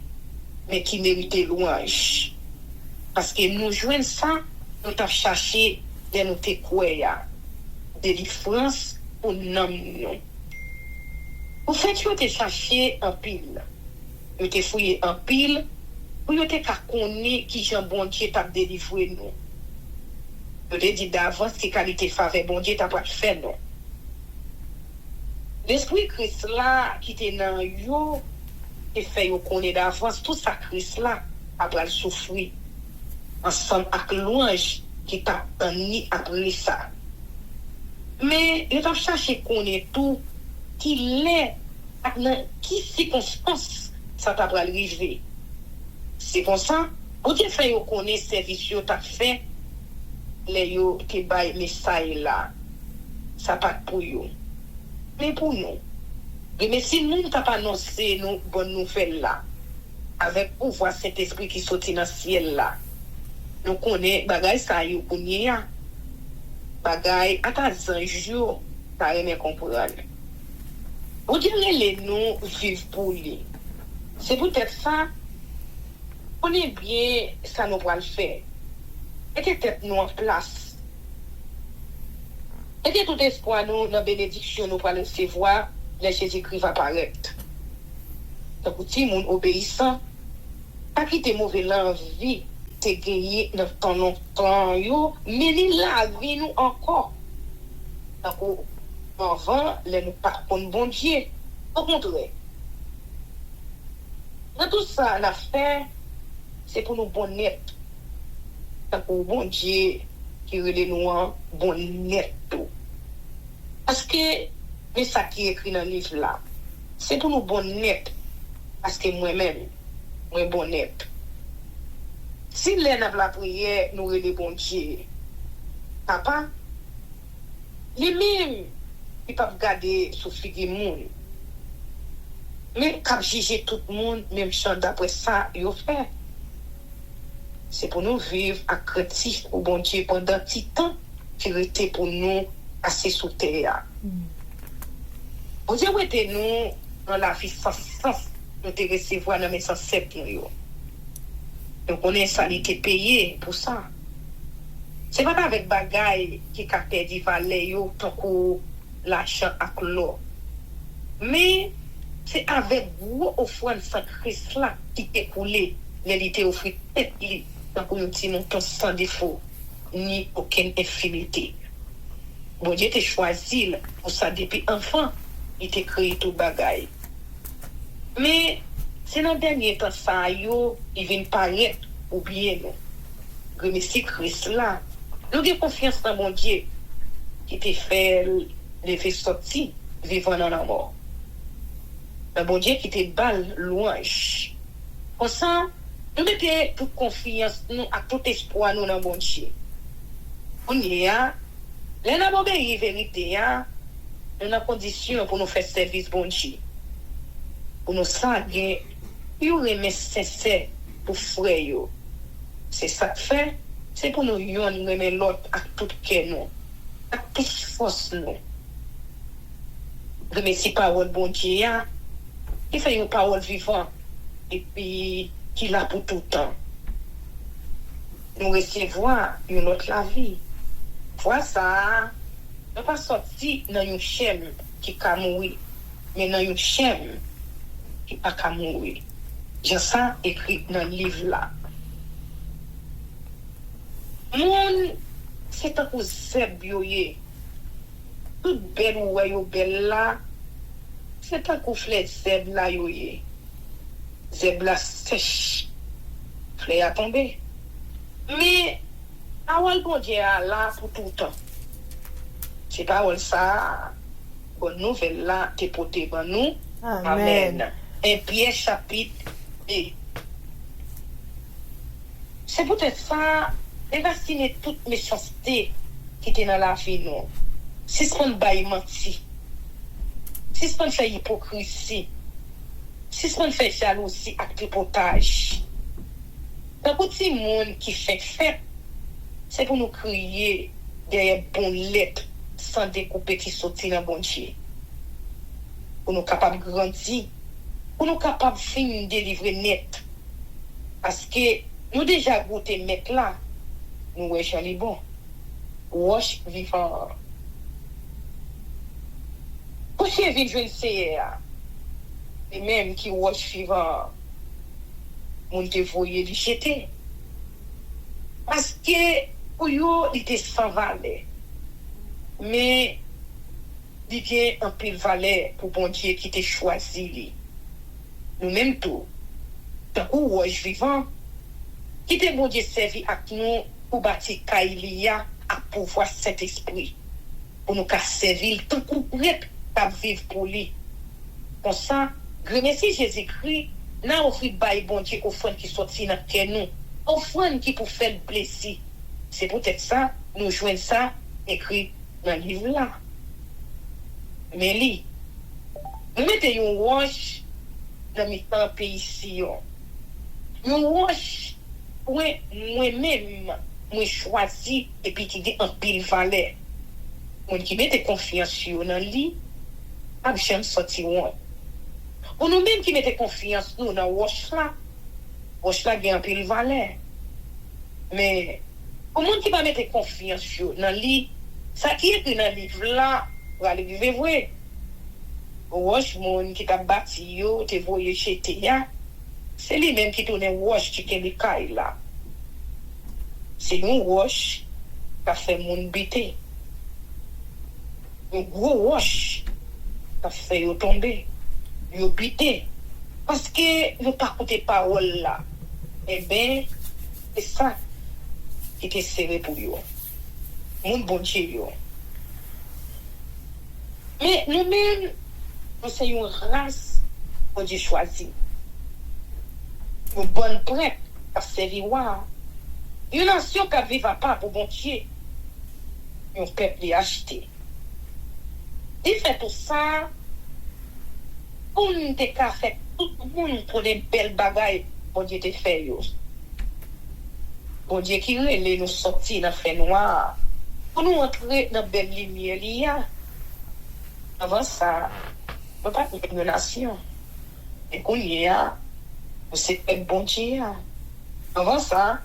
mais qui mérite louange. Parce que nous jouons ça, nous avons cherché de nous te croire, de délivrance pour nous. Au fait, yo te cherché en pile. Yo te fouillé en pile pour yo te connaître qui Jean bon Dieu t'a délivré nous. Yo te dit d'avance qui qualité faveur bon Dieu t'a pas fait non. L'esprit Christ là qui était dans yo et fait yo connaître d'avance tout ça Christ là après souffrir ensemble avec louange qui t'a ni après ça. Mais yo t'a cherché connaître tout qui l'est dans qui circonstance ça t'a pas arrivé. C'est pour ça on te fait yo connaître service yo t'a fait les yo te bay message là. Ça pas pour yo. Mais pour nous. Mais si nous n'avons pas annoncé nos bonnes nouvelles là, avec pouvoir cet esprit qui sortit dans le ciel là, nous connaissons bagay ça yo kounye ya. Bagay ata zanjou ta reme comprendre. Ou dirait les nous vivre pour lui. C'est peut-être ça. On est bien ça nous va le faire. Et peut-être nous en place. Et que tout espoir nous dans la bénédiction nous va le recevoir, le Jésus-Christ va apparaître. Donc, si nous obéissant, pas quitter mauvais l'envie, c'est gagner dans temps longtemps, mais il la vie nous encore. Donc, avant, les nous pas pour bon Dieu. Au contraire. Dans tout ça, l'affaire, c'est pour nous bon net. Donc, pour bon Dieu, qui relève nous en bon net. Parce que, mais ça qui est écrit dans le livre là, c'est pour nous bon net. Parce que moi-même, moi bon net. Si l'un a la prière, nous relève bon Dieu. Papa, lui-même, il peut regarder sous figure monde. Mais quand juger tout le monde, même chant d'après ça, il fait. C'est pour nous vivre à créatif au bon Dieu pendant petit temps qui était pour nous assez sous terre. Vous dites, où était nous dans la vie sans sens, nous te recevoir dans mes sans sept nous. Donc on est salité payé pour ça. C'est pas avec bagaille qui a perdu valeur tant que l'argent à l'eau. Mais c'est avec vous offrande sans Christ là qui est coulé, l'élité offre tête li, donc nous disons sans défaut ni aucune infimité. Bon Dieu t'a choisi pour ça depuis enfant, il t'a créé tout bagaille. Mais c'est dans le dernier temps ça yo, il vient paraître ou bien non. Remercie Christ là. Nous avons confiance dans mon Dieu qui t'a fait lever sorti vivant dans la mort. Le bon Dieu qui t'a balle louange. Comme ça, nous mettons toute confiance nous à tout espoir nous dans bon Dieu. On y a les n'a pas obéi vérité hein. Nous avons condition pour nous faire service bon Dieu. Pour nous saguer, il remet sincère pour frère yo. C'est ça que fait, c'est pour nous yon remet l'autre à tout cœur nous, à toute force nous. Remercie parole bon Dieu hein. Il fait une parole vivante et puis qui l'a pour tout le temps. Nous recevons une autre la vie. Voilà ça. Nous pas sorti dans une chaîne qui peut mourir, mais dans une chaîne qui pas mourir. J'ai ça écrit dans le livre là. Mon, c'est un coup zeb yoye. Tout belle ou yo belle là. C'est un coup flèche zeb là yoye. Zeb là sèche. Flèche a tombé. Mais, awal bon Dieu là pour tout le temps. C'est pas ça. Bonne nouvelle là, t'es porté par nous. Amen. Un Pierre chapitre 2. C'est peut-être ça, déraciner toute méchanceté qui était dans la vie, non. Si ce qu'on baille menti, si ce qu'on fait hypocrisie, si ce qu'on fait jalousie avec tripotage. Dans le petit monde qui fait fête, c'est pour nous crier derrière bonnes lettres sans découper qui sortit dans bon Dieu. Pour nous capables de grandir, pour nous capables de finir délivrer net. Parce que nous déjà goûté mettre là, nous wesh les bon. Wesh vivant. Pour chez vin jeune c'est et même qui watch suivant mon te voyer li jeter. Parce que pour yo il était sans valeur. Mais il vient un pile valeur pour bon Dieu qui t'a choisi li. Nous même tout. Tant qu'on watch vivant qui te bon Dieu servi avec nous pour bâtir Kailia à pouvoir cet esprit pour nous servir tant qu'on prêt à vivre pour lui. Comme ça, remercie Jésus-Christ, n'a offert bail bon Dieu offrande qui sorti dans cœur nous, offrande qui pour faire plaisir. C'est peut-être ça nous joignent ça écrit dans le livre là. Mais lui, nous mettons un wash dans le pays ici. Un wash moi-même, moi choisi et puis qui dit en pile valeur. Mon qui mette confiance sur dans lui, pas jamais sorti loin. Ou nous même qui mette confiance nous dans wash là gagne en pile valeur. Mais au monde qui va mettre confiance sur dans lui, ça qui est dans le livre là, va le vivre vrai. Wash mon qui t'a bâti yo, te voyé chez Théa. C'est lui-même qui tourne wash qui est le caille là. C'est un wash qui a fait mon bité. Un gros wash qui a fait yo tomber. Yo bité. Parce que yo pas écouté parole là. Eh bien, c'est ça qui était serré pour yo. Mon bon Dieu yo. Mais nous-mêmes, nous sommes une race que Dieu choisit. Une bonne prête à servir. Une nation qui ne vit pas pour bon Dieu. Un peuple acheté. Il fait tout ça pour nous faire tout le monde pour des belles bagailles. Bon Dieu te fait. Bon Dieu qui relève nous sortir dans le fait noir. Pour nous entrer dans la belle lumière. Avant ça, on ne peut pas être une nation. Et qu'on y a, c'est un bon Dieu. Avant ça,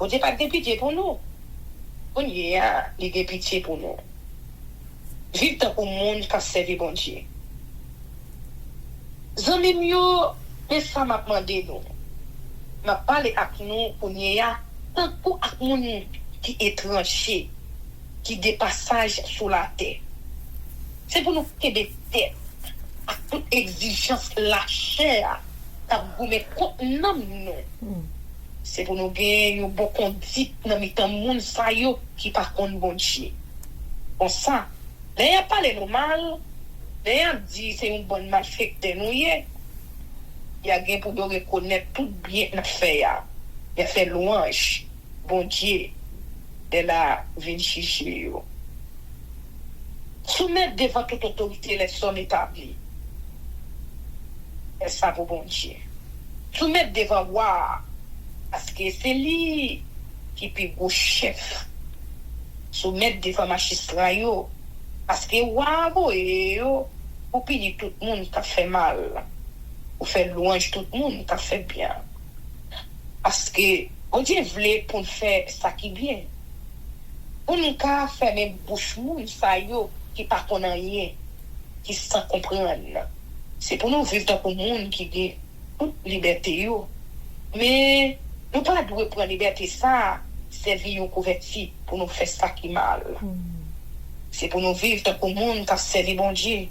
on ne pas de pitié pour nous. On y a, il y a pitié pour nous. Vivre dans le monde qui a servi bon Dieu. Zami mieux, mais ça m'a demandé nous. M'a parlé avec nous pour y a, tant pour avec nous qui est étranger, qui des passages sur la terre. C'est pour nous que des têtes, à toute exigence, la chair, à vous mettre contre nous. C'est pour nous gagner un bon conduite dans le monde qui par contre bon Dieu. Comme ça, là, il n'y a pas le normal, là, il a dit c'est une bonne malfecte nous. Il y a gagné pour nous reconnaître tout bien dans fait. Il a fait louange, bon Dieu, de la vie chichi. Soumettre devant toute autorité les sommes établies. Et ça pour bon Dieu. Soumettre devant voir. Parce que c'est lui qui peut go chef. Soumettre devant magistrat yo. Parce que waouh yo. Pour punir tout le monde qui a fait mal. Pour faire louange tout le monde qui a fait bien. Parce que on Dieu voulait pour faire ça qui bien. On nous a fait même bouche moun ça yo. Qui pas qu'on rien, qui sans comprendre. C'est pour nous vivre dans un monde qui a toute liberté. Mais nous ne pouvons pas prendre liberté ça, servir une couverture pour nous faire ça qui mal. C'est pour nous vivre dans un monde qui a servi bon Dieu.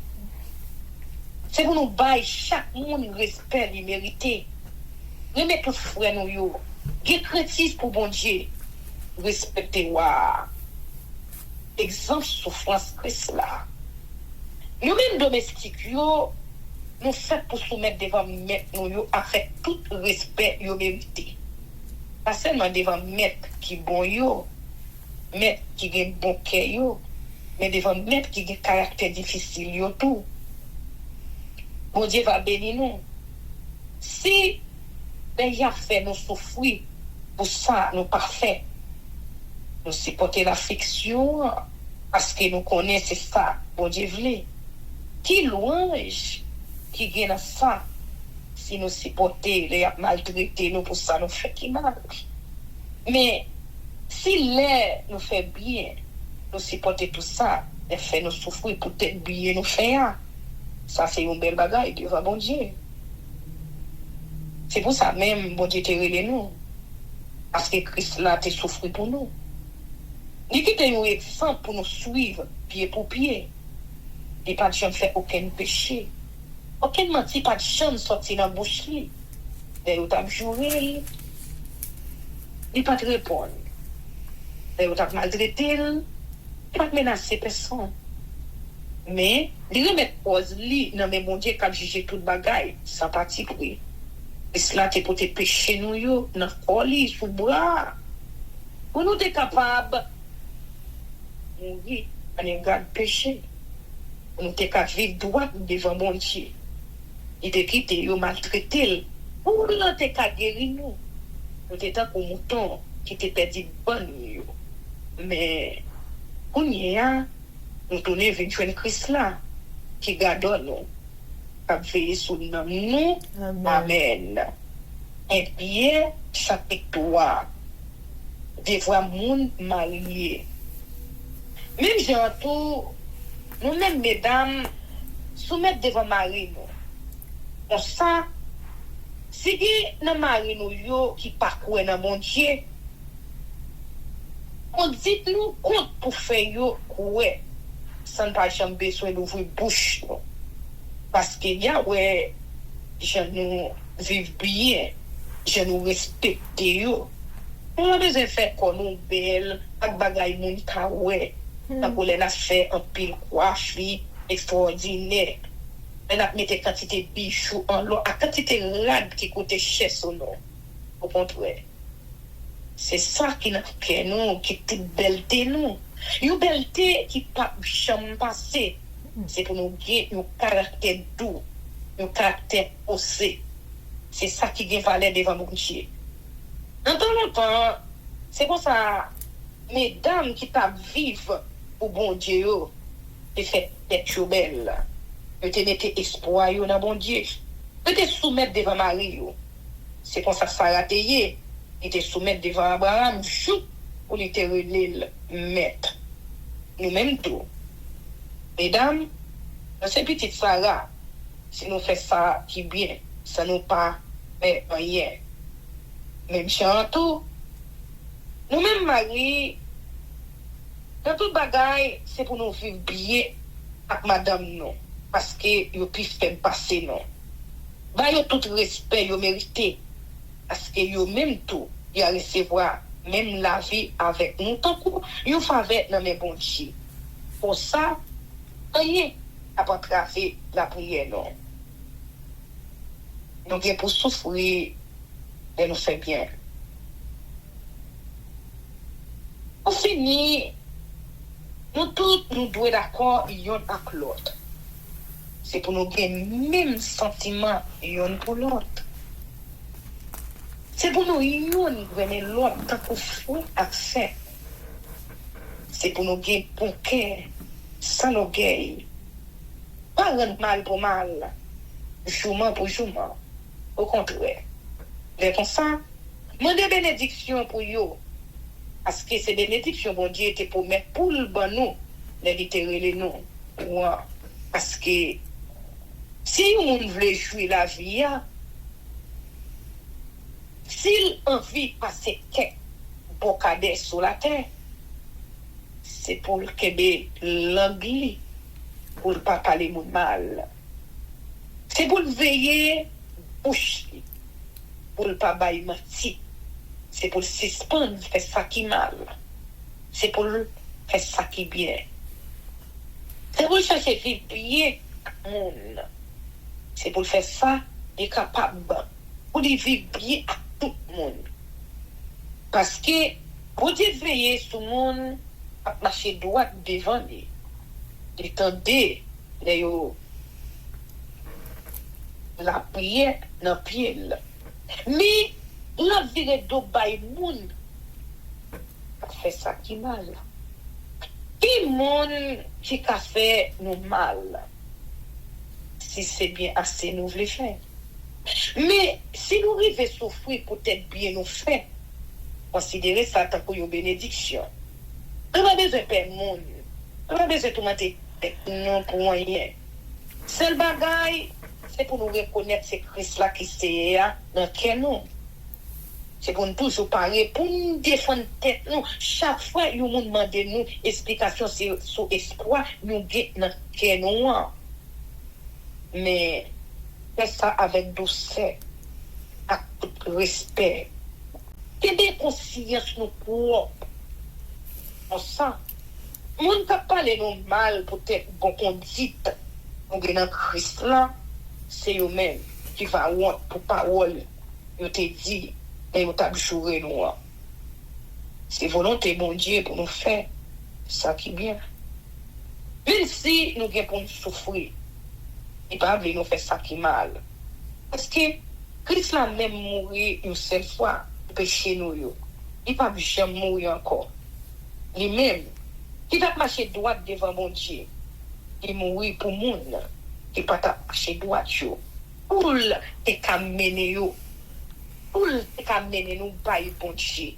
C'est pour nous bailler chaque monde respect, les mériter. Remettre tout frère nous yo. Qui chrétien pour bon Dieu. Respecter wa. Exemple souffrance Christ là. Nous-mêmes domestiques, nous faisons pour soumettre devant maître nous avec tout respect yo mérité. Pas seulement devant maître qui bon yo, maître qui a bon cœur yo, mais devant maître qui a caractère difficile yo tout. Bon Dieu va bénir nous. Si il a fait nous souffrir, pour ça nous parfaits. Nous supporter l'affliction parce que nous connaissons ça, bon Dieu voulait. Qui louange qui gagne ça si nous supporter les maltraiter nous pour ça nous fait qui mal. Mais si l'air nous fait bien, nous supporter tout ça, et fait nous souffrir pour être bien nous faire. Ça, c'est une belle bagaille devant bon Dieu. C'est pour ça même, bon Dieu te relève nous. Parce que Christ là, te souffert pour nous. Il quitte un exemple pour nous suivre, pied pour pied. Il n'y a pas de chance de faire aucun péché. Aucun menti, pas de chance de sortir dans la bouche. D'ailleurs, tu as juré. Il n'y a pas de répondre. D'ailleurs, tu as maltraité. Il n'y a pas de menacer personne. Mais, il remet cause, non mais mon Dieu, qui a jugé toute bagaille, sans parti pris. Et cela, c'est pour te pécher nous, yo, dans le colis, sous le bras. Pour nous, tu es capable de mourir en égard de péché. Pour nous, tu es capable de vivre droit devant mon Dieu. Il te quitte, il maltraité. Pour nous, tu es capable de guérir nous. Nous t'es un mouton qui te perdu bon, yo. Mais, on y a, nous tournons vers le Christ là, qui garde nous, qui veille sur nous. Amen. Amen. Et bien, chaque victoire, des fois, monde marié. Même j'entends, nous-mêmes, mesdames, soumettre devant mari nous. Pour ça, si nous mari nous yo qui parcourt dans mon Dieu, on dit nous compte pour faire yo ouais, sans pas jamais besoin d'ouvrir bouche. Parce que Yahweh, je nous vivre bien, je nous respecte yo. On a besoin de faire comme nous belle, avec bagay moun ka ouais. Donc on a fait un pile coiffe extraordinaire. On a mis quantité de bijoux en l'eau, à quantité rade qui coûte cher sur nous. Au contraire. C'est ça qui n'a fait nous, qui est toute belleté nous. Une belleté qui pas jamais passé. C'est pour nous gagner un caractère doux, un caractère osé. C'est ça qui gagne valeur devant mon Dieu. En temps, c'est pour ça, mesdames qui t'a vivre au bon Dieu, te fait être belle. Te mettre espoir dans bon Dieu. Te soumettre devant Marie. C'est pour ça que Sarah te y il te soumettre devant Abraham, pour lui te relire maître. Nous-mêmes tout. Mesdames, dans cette petite Sarah, si nous faisons ça qui est bien, ça nous pas fait rien. Même chantou, nous-mêmes Marie, dans tout bagaille, c'est pour nous vivre bien avec madame nous. Parce que vous puisse faire passer non. Bah, yo tout respect, yo mérité. Parce que yo même tout, yo recevoir même la vie avec nous. Tant que yo faveur dans mes bons Dieu. Pour ça, rien à pas tracer la prière non. Donc, pour souffrir, et nous fait bien. Pour finir, nous tous nous devons d'accord l'un avec l'autre. C'est pour nous gagner le même sentiment l'un pour l'autre. C'est pour nous gagner l'autre tant qu'on fait accès. C'est pour nous gagner bon cœur, sans orgueil. Pas rendre mal pour mal, jour pour jour. Au contraire. C'est comme ça, moi des bénédictions pour eux. Parce que ces bénédictions, bon Dieu, était pour mettre pour le bon nous, les littéraires nous. Ouais. Parce que si on veut jouer la vie, s'il a envie de passer quelques bocadets sur la terre, c'est pour le Québec l'anglais, pour ne pas parler mon mal. C'est pour le veiller bouche, pour ne pas bailler mentir. C'est pour le suspendre, faire ça qui mal. C'est pour le faire ça qui bien. C'est pour le chercher vivre bien à monde. C'est pour le faire ça, il est capable. Pour vivre bien à tout le monde. Parce que, pour Dieu veiller sur le monde, à marcher droit devant lui. Il tendait la prière dans le pied. Mais, la vie de bail moun fait ça qui mal. Qui moun qui a fait nous mal. Si c'est bien assez nous voulons faire. Mais si nous arrivons souffrir peut-être bien nous faire, considérez ça comme une bénédiction. On a besoin de faire monde. On a besoin de tout mettre non pour rien. Seul bagaille, c'est pour nous reconnaître c'est Christ là qui c'est dans quel nom. C'est pour nous toujours parler, pour nous défendre tête nous. Chaque fois, nous nous demandons nous explication sur espoir, nous gagnons dans quel nom. Mais fais ça avec douceur, avec tout respect. Quelle conscience nous propres. On sent. Moun ka parler nous mal peut-être bon conduite. On gagne dans Christ là, c'est eux-mêmes qui va honte pour parole. Yo te dit et yo t'a joué nous. C'est volonté bon Dieu pour nous faire ça qui bien. Même si nous gagne pour nous souffrir, il pas veut nous faire ça qui mal. Parce que Christ l'a même mourir une seule fois pour pécher nous yo. Il pas jamais mourir encore. Lui-même qui va marcher droit devant mon Dieu. Il mourit pour monde qui pas marcher droit yo. Pour te caminer yo. Pour te caminer nous bail bon Dieu.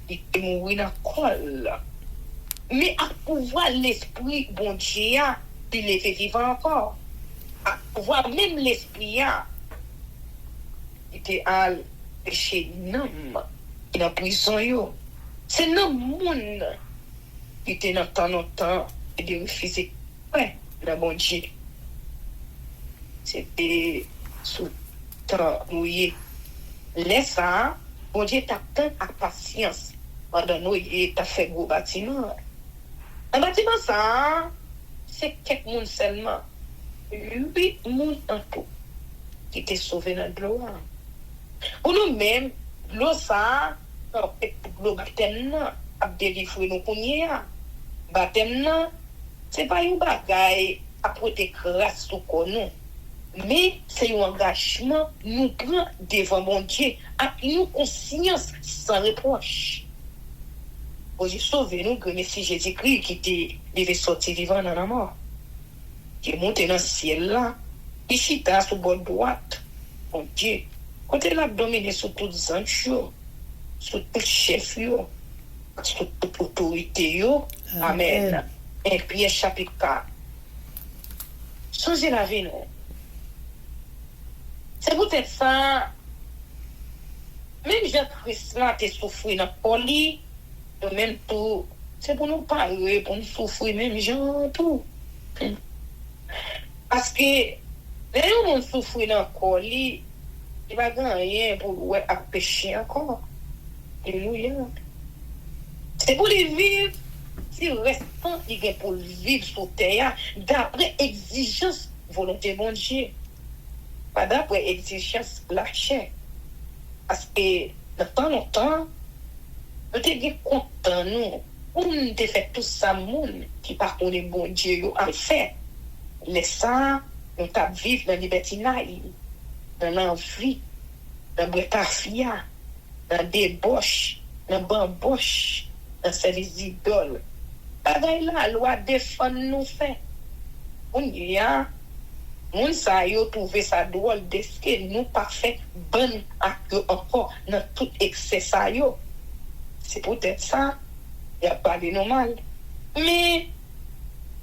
Il te mourir dans col. Mais à pouvoir l'esprit bon Dieu, il est vivant encore. À pouvoir même l'esprit il était à chez nom qui dans prison yo. C'est non monde qui était dans temps et de refuser ouais la bon Dieu. C'était sous temps mouillé. Laisse ça, bon Dieu t'a tant à patience pendant nous il t'a fait gros bâtiment. Un bâtiment ça, c'est quelques monde seulement. 8 monde en tout qui étaient sauvés dans l'eau. Pour nous-mêmes, l'eau ça, l'eau baptême a délivré nous pour nous. Baptême c'est pas une bagaille à porter grâce sous nous. Mais c'est un engagement nous prend devant mon Dieu avec une conscience sans reproche. Pour sauver nous, que Messie Jésus-Christ qui devait sortir vivant dans la mort, qui est monté dans le ciel là, qui chita sur bord droite, mon Dieu, quand il a dominé sur toutes les anges, sur tout chef, sur toute autorité, amen. Et Pierre chapitre 4. Changer la vie, non? C'est peut-être ça, même Jean-Christ là, t'es souffert dans le colis, même tout, c'est pour nous parler, pour nous souffrir, même Jean, tout. Parce que, les gens qui souffrent dans le colis, il va gagner pour ouais, à pécher encore. Alléluia. C'est pour les vivre, si restant, il est pour vivre sur terre, d'après exigence, volonté bon Dieu. Pas d'après exigence la chair. Parce que, de temps en temps, nous sommes contents, nous. On a fait tout ça, monde qui par contre bon Dieu a fait. Laissant, nous avons vivre dans la liberté, dans l'envie, dans la bretafia, dans la débauche, dans la bamboche, dans service idoles. Bagaille la loi défend nous fait. On y a, on sa yo trouvé ça drôle de ce que nous pas fait bon encore dans tout excès ça yo. C'est peut-être ça, il n'y a pas de normal. Mais,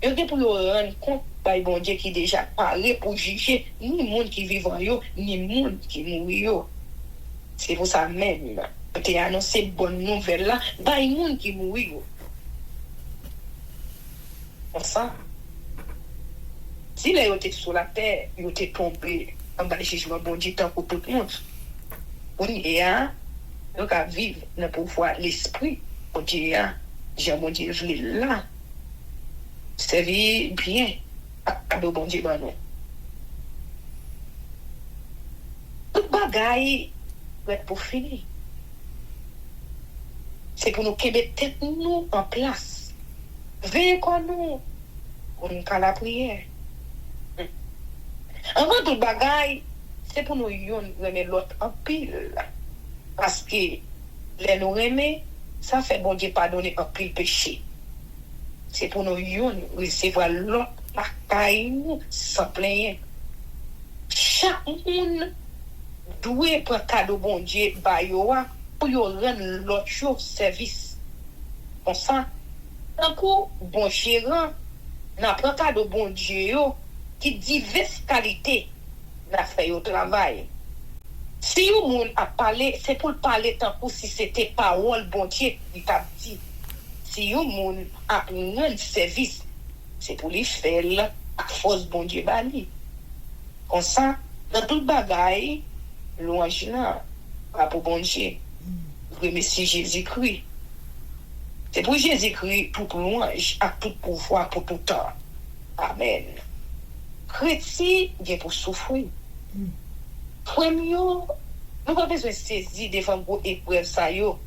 il y a pour rendre compte, par bon Dieu qui déjà parlé pour juger ni le monde qui vivant yo, ni le monde qui mourit. C'est pour ça même. Tu as annoncé bonne nouvelle là, par le monde qui mourit. Comme ça. Si les gens étaient sur la terre, ils étaient tombés en bas du jugement bon Dieu tant pour tout le monde. On y a, donc à vivre dans le pouvoir l'esprit. Bon Dieu, j'ai mon Dieu, je l'ai là. Servir bien à bon Dieu, non. Tout bagaille va être pour finir. C'est pour nous mettre tête nous en place. Veillez comme nous, pour nous faire la prière. Avant tout bagaille, c'est pour nous remettre l'autre en pile. Parce que les nous remettre, ça fait bon Dieu pardonner en pile péché. C'est pour nous recevoir l'autre bagaille nous sans plaindre. Chaque monde doit prendre cadeau bon Dieu pour y rendre l'autre chose service. Comme ça, un coup, bon gérant, n'a pas cadeau bon Dieu qui diverses qualités n'a fait au travail. Si yon moun a parlé, c'est pour parler tant que si c'était parole bon Dieu qui t'a dit. Si yon moun a rendre service, c'est pour lui faire à force bon Dieu bali. Comme ça, dans tout bagaille, louange là, pas pour bon Dieu. Remercier Jésus-Christ. C'est pour Jésus-Christ, toute louange, à tout pouvoir, pour tout temps. Amen. Chrétien, il pour souffrir. Premier, nous pas besoin de saisir devant vos épreuves, ça yo,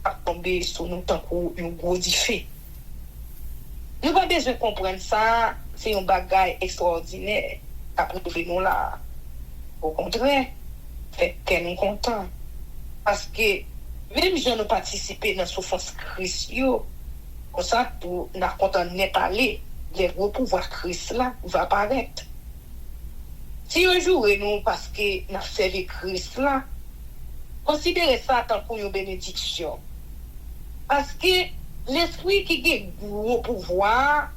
à tomber sur nous tant qu'un gros défi. Nous pas besoin de comprendre ça, c'est un bagage extraordinaire, après nous là. Au contraire, fait que nous contents. Parce que même si nous participons dans la souffrance Christ, comme ça, pour nous content net aller, les gros pouvoirs Christ là va apparaître. Si un jour nous, parce que nous servons Christ là, considérez ça tant pour une bénédiction. Parce que l'esprit qui a gros pouvoir,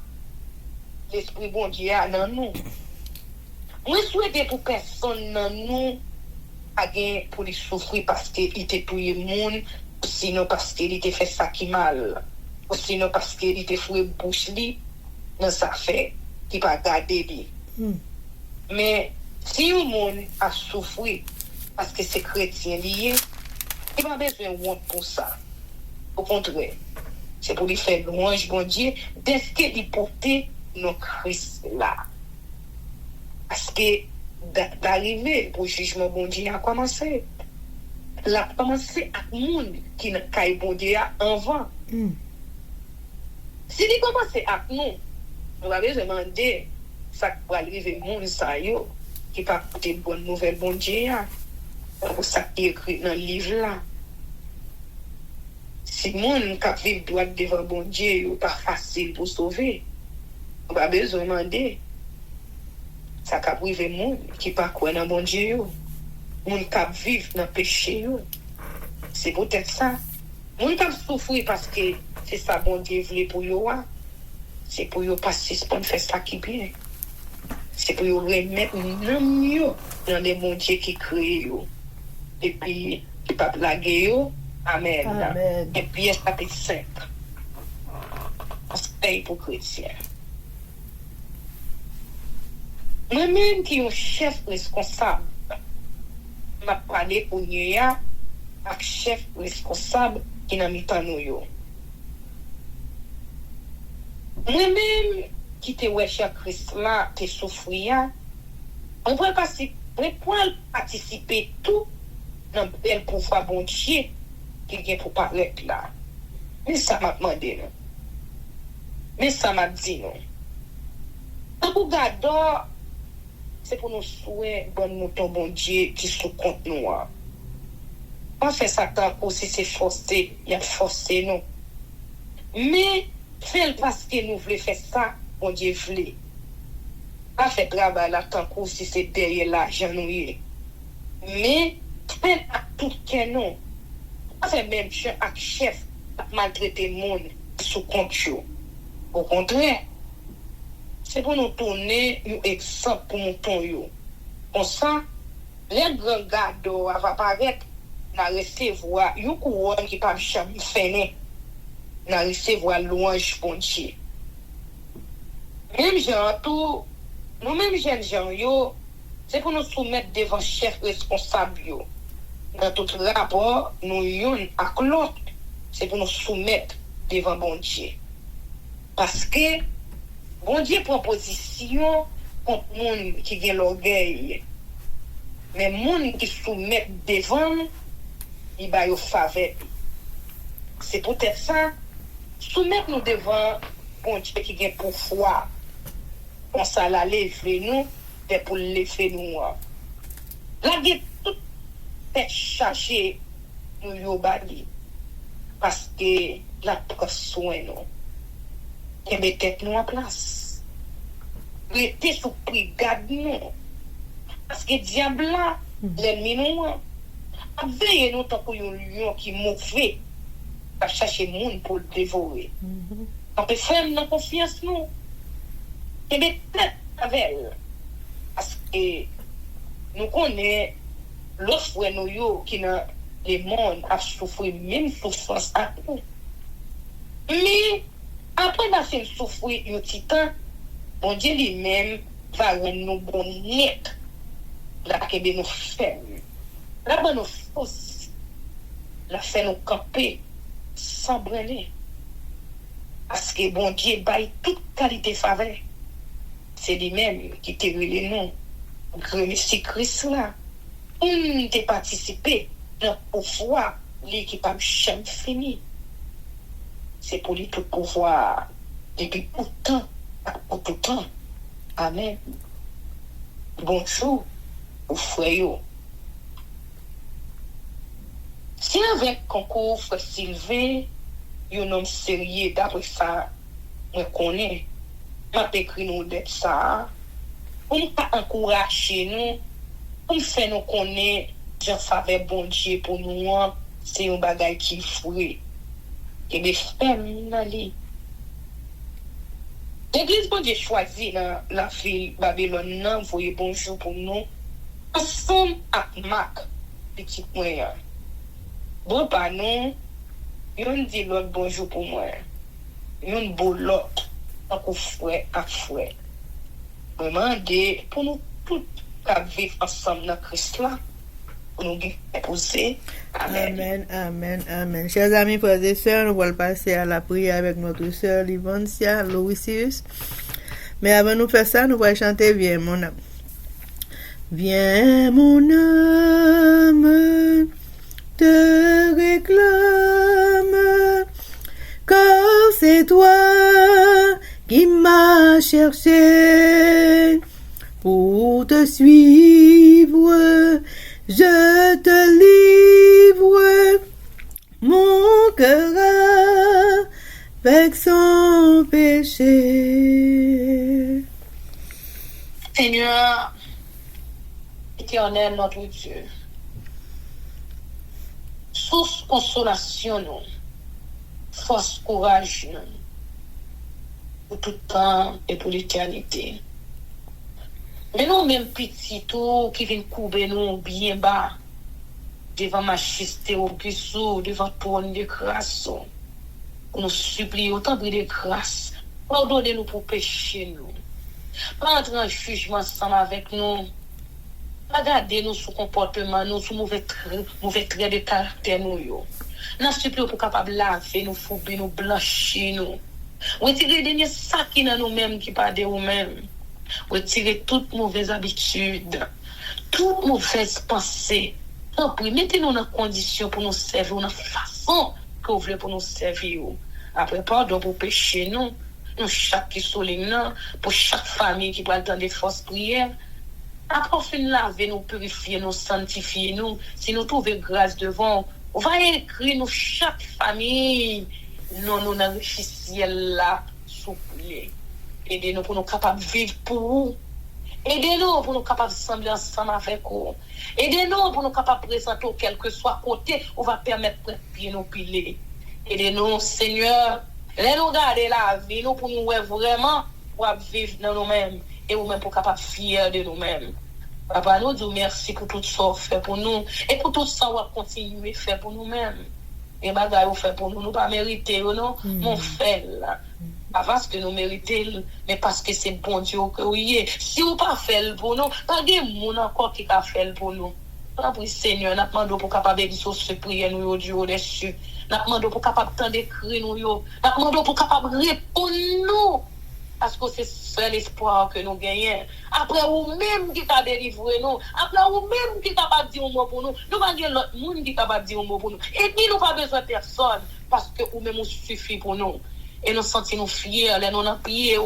l'esprit bon Dieu a dans nous. Moi, je souhaite pour personne dans nous pour les souffrir parce qu'il était pour le monde, sinon parce qu'il était fait ça qui mal, ou sinon parce qu'il était foué bouche li, dans sa fait, qui pas garder lui. Mais si le monde a souffert parce que c'est chrétien lié, il n'a pas besoin de honte pour ça. Au contraire, c'est pour lui faire louange, bon Dieu, dès qu'il portait nos Christ là. Parce que d'arriver au jugement bon Dieu a commencé. Il a commencé à monde qui n'a pas bon Dieu avant. Si il commence à nous, nous allons demander ça qui va arriver au monde, ça y est, qui va écouter une bonne nouvelle bon Dieu, pour ça qui est écrit dans le livre là. Si le monde qui vit droit devant bon Dieu, n'est pas facile pour sauver, on va besoin de demander. Ça qui arrive au monde qui pas croire dans bon Dieu, monde qui vivent dans le péché. C'est peut-être ça. Monde qui souffrir parce que c'est ça bon Dieu voulait pour eux. C'est pour eux passer pour faire ça qui bien. C'est pour eux remettre mieux dans les bon Dieu qui crée. Et puis, qui pas blaguer. Amen. Amen. Et puis, chapitre 5. C'est pour chrétien. Moi-même qui est un chef responsable, m'a parlé pour nous avec chef responsable qui n'a mis pas nous. Moi-même qui te wesh à Christ là, te souffrir, on pourrait participer tout dans le bel pouvoir bon Dieu qui vient pour parler là. Mais ça m'a demandé non. Mais ça m'a dit non. Quand vous regardez, c'est pour nous souhaiter bon mouton bon Dieu qui sous compte nous. Pas faire ça tant que si c'est forcé, il y a forcé nous. Mais faire parce que nous voulons faire ça, bon Dieu voulait. Pas faire travail là tant que si c'est derrière l'argent nous. Mais faire à tout que non. Pas faire même avec chef maltraiter le monde sous compte. Au contraire, c'est pour nous tourner un exemple pour nous tourner. Comme ça, les grands gardes vont apparaître dans recevoir une couronne qui pas jamais fait dans recevoir louange bon Dieu. Même gens tout, nous même jeunes gens c'est pour nous soumettre devant chef responsable dans tout rapport nous yon avec l'autre, c'est pour nous soumettre devant bon Dieu. Parce que bon Dieu prend position contre monde qui a l'orgueil. Mais monde qui soumet devant, il va y faveur. C'est peut-être ça. Soumettre nous devant bon Dieu qui a pouvoir. On s'en la lever nous, et pour lever nous. Là, il y a toute tête chargée nous y bali. Parce que la prend soin nous. Et mettez nous en place. Restez sous brigade nous. Parce que diable là, l'ennemi nous, veillez nous tant qu'il y a un lion qui est mauvais, à chercher le monde pour le dévorer. On peut faire une confiance nous. Et mettez avec elle. Et nous connaissons l'autre frère nous qui dans le monde a souffert même souffrance à nous. Mais après la fin souffrir un petit temps, bon Dieu lui-même va rendre nous bon net. Là que nous ferme. Là nous force. La fait nous camper sans brûler. Parce que bon Dieu baille toute qualité faveur. C'est lui-même qui te relève nous. Remercie Christ là. On te participer dans le pouvoir, l'équipe a jamais fini. C'est pour lui tout pouvoir depuis tout temps, pour tout temps. Amen. Bonjour, aux frères. Si avec concours frère Sylvain, un homme sérieux, d'après ça, on connaît, m'a écrit nous de ça, on pas encourager nous, on fait nous connaître, j'en faveur bon Dieu pour nous, c'est un bagage qui fouet. Et bien, ferme dans lui. L'église, bon Dieu, choisit la ville Babylone, non, voyez bonjour pour nous, ensemble avec Marc, petit moyen. Bon, pas nous, yon dit l'autre bonjour pour moi. Yon beau l'autre, en coup fouet à fouet. Vraiment, pour nous tous vivre ensemble dans Christ là, pour nous épouser. Amen. Amen, amen, amen. Chers amis, frères et sœurs, nous allons passer à la prière avec notre sœur Livancia Louisius. Mais avant de nous faire ça, nous allons chanter Viens mon âme. Viens mon âme, te réclame, car c'est toi qui m'as cherché pour te suivre. Je te livre mon cœur avec son péché. Seigneur, éternel notre Dieu, source consolation, nous, force courage, nous, pour tout temps et pour l'éternité. Mais nous, même petits tout qui viennent couper nous bien bas, devant majesté au Christ, devant trône de grâce, nous supplions autant de grâce, pardonnez-nous pour pécher nous. Pas entrer en jugement ensemble avec nous. Pas garder nous sous comportement, nous sous mauvais trait de caractère nous. Nous supplions pour capable laver nous, fouber nous, blanchir nous. Retirer les derniers sacs qui dans nous-mêmes qui pas de nous-mêmes. Retirer toute mauvaise habitude, toute mauvaise pensée. Donc, mettez-nous dans condition pour nous servir, dans la façon que vous voulez pour nous servir. Après, pardon pour pécher nous chaque qui souligne, pour chaque famille qui va dans des forces prières. Après, fin laver, nous purifier, nous sanctifier, nous. Si nous trouvons grâce devant, on va écrire nous chaque famille. Nous enrichissons là, souple. Aidez-nous pour nous capables de vivre pour vous. Aidez-nous pour nous capables de sembler ensemble avec vous. Aidez-nous pour nous capables de présenter quel que soit côté, on va permettre de bien nous piler. Aidez-nous, Seigneur. Laissez-nous garder la vie, nous pour nous vraiment pour vivre dans nous-mêmes et nous-mêmes pour capables fiers de nous-mêmes. Papa, nous disons merci pour tout ça fait pour nous et pour tout ça on va continuer à faire pour nous-mêmes. Et bagaille fait pour nous, nous pas mériter, non, mon frère là. Pas parce que nous méritons, mais parce que c'est bon Dieu que oui. Si vous pas fait pour nous, pas de monde encore qui a fait pour nous. Pour Seigneur, nous demandons pour capable d'exaucer prier nous au Dieu des cieux. Nous demandons pour capable d'entendre d'écrire nous yo. Nous demandons pour capable répondre nous. Parce que c'est seul espoir que nous gagnons. Après vous-même qui t'a délivré nous, après vous-même qui t'a pas dit un mot pour nous, nous pas dire l'autre monde qui t'a pas dit un mot pour nous. Et puis nous pas besoin de personne parce que vous-même vous suffit pour nous. Et nous sentons fiers, nous avons prié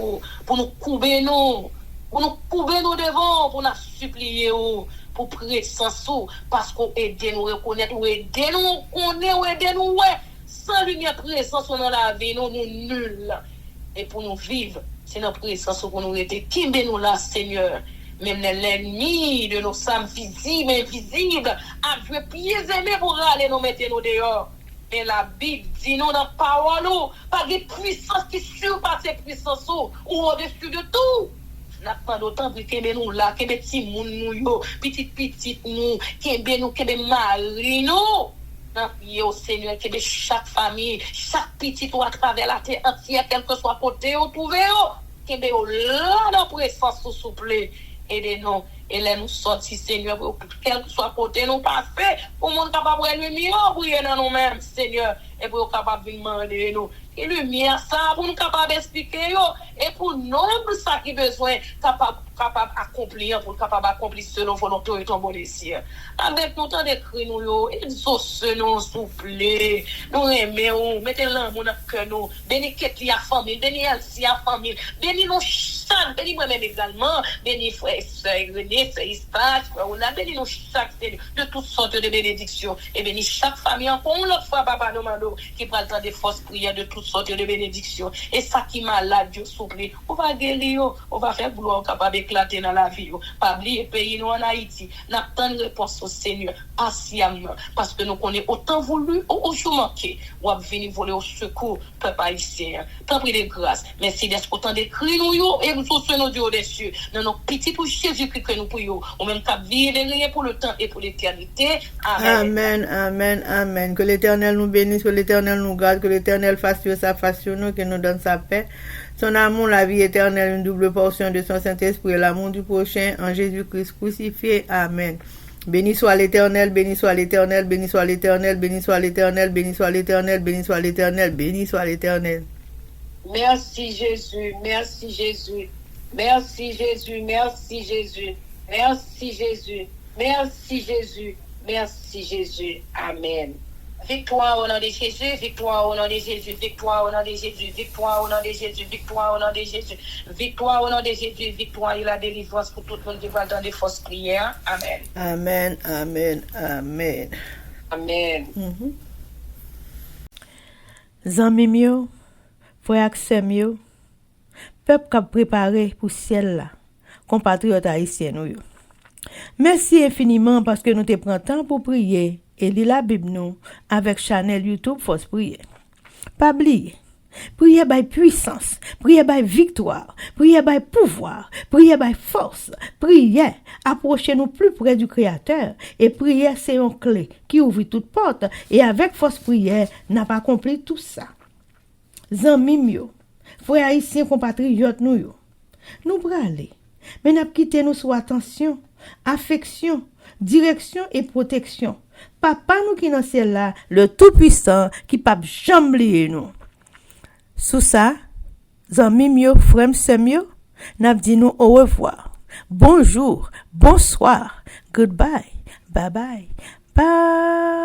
pour nous couper nous, devant, pour nous supplier, pour prier sans sou, parce qu'on aide nous reconnaître, ou aide nous connaître, ou aide nous, sans lumière présence dans la vie, nous nuls. Et pour nous vivre, c'est notre présence pour nous aider. Qui nous là, Seigneur? Même l'ennemi de nos âmes visibles et invisibles a joué pieds aimés pour aller nous mettre nous dehors. Mais la Bible dit nous dans la parole, pas de puissance qui surpasse puissance ou au-dessus de tout. n'a pas d'autant pour kembe nous là, kembe ti moun nous yo, petit nous, kembe mari nous. N'a prié au Seigneur kembe chaque famille, chaque petit ou à travers la terre entière, quel que soit côté ou trouvé kembe là dans présence souple. Aidez-nous. Et là, nous sortis, Seigneur, pour quel que soit côté, nous pas fait, pour monde capable de lumière, pour dans nous-mêmes, Seigneur, et pour capable de demander nous. Et lumière, ça, pour nous capable d'expliquer, et pour nous, ça qui besoin, capable d'accomplir, pour capable d'accomplir selon volonté et ton bon désir. Avec nous, tant d'écrire nous, exauce-nous, s'il vous plaît. Nous aimons, mettez l'amour dans le cœur, nous. Bénis Ketli à famille, bénis Elsie à famille, bénis nous chaque, bénis moi-même également, bénis frère et soeur René, frère Isaac, frère Ola, bénis nous chaque, de toutes sortes de bénédictions. Et bénis chaque famille, encore une autre fois, papa, nous demandons, qui prend le temps des fausses prières de toutes sortes de bénédictions. Et ça qui malade, Dieu souple, on va guérir, on va faire gloire capable d'éclater dans la vie. Pas oublier pays nous en Haïti. N'attend réponse au Seigneur patiemment. Parce que nous connaissons autant voulu, au jour manqué. On va venir voler au secours, peuple haïtien. Tant pris de grâce. Merci d'être autant de cris nous, et nous sommes nos dieux des cieux. Dans nos petits pour Jésus-Christ que nous prions. Au même cap, vivre pour le temps et pour l'éternité. Amen, amen, amen. Que l'Éternel nous bénisse, que l'Éternel nous garde, que l'Éternel fasse sa face sur nous, qu'il nous donne sa paix. Son amour, la vie éternelle, une double portion de son Saint-Esprit, l'amour du prochain en Jésus-Christ crucifié. Amen. Béni soit l'Éternel, béni soit l'Éternel, béni soit l'Éternel, béni soit l'Éternel, béni soit l'Éternel, béni soit l'Éternel, béni soit l'Éternel. Merci Jésus, merci Jésus, merci Jésus, merci Jésus, merci Jésus, merci Jésus, merci Jésus. Amen. Victoire au nom de Jésus, victoire au nom de Jésus, victoire au nom de Jésus, victoire au nom de Jésus, victoire au nom de Jésus, victoire au nom de Jésus, victoire et la délivrance pour tout le monde qui va dans des fausses prières. Amen. Amen, amen, amen. Amen. Zanmi mio, frère Axem yo, peuple qui a préparé pour ciel là, compatriotes haïtiens nous yo. Merci infiniment parce que nous te prenons temps pour prier et lire la Bible nous avec channel YouTube Force Prière. Pas oublier, prier by puissance, prier by victoire, prier by pouvoir, prier by force, prier, approcher nous plus près du Créateur et prier c'est une clé qui ouvre toute porte et avec force prière n'a pas accompli tout ça. Zanmi mio, frères haïtiens compatriotes nous yo. Nous bralé, mais n'a quitté nous sous attention, affection, direction et protection. Papa nous qui dans ciel là, le tout-puissant qui pas jamais oublier nous. Sous ça, zanmi mio, frère semio, n'a dit nous au revoir. Bonjour, bonsoir, goodbye, bye bye. Bye.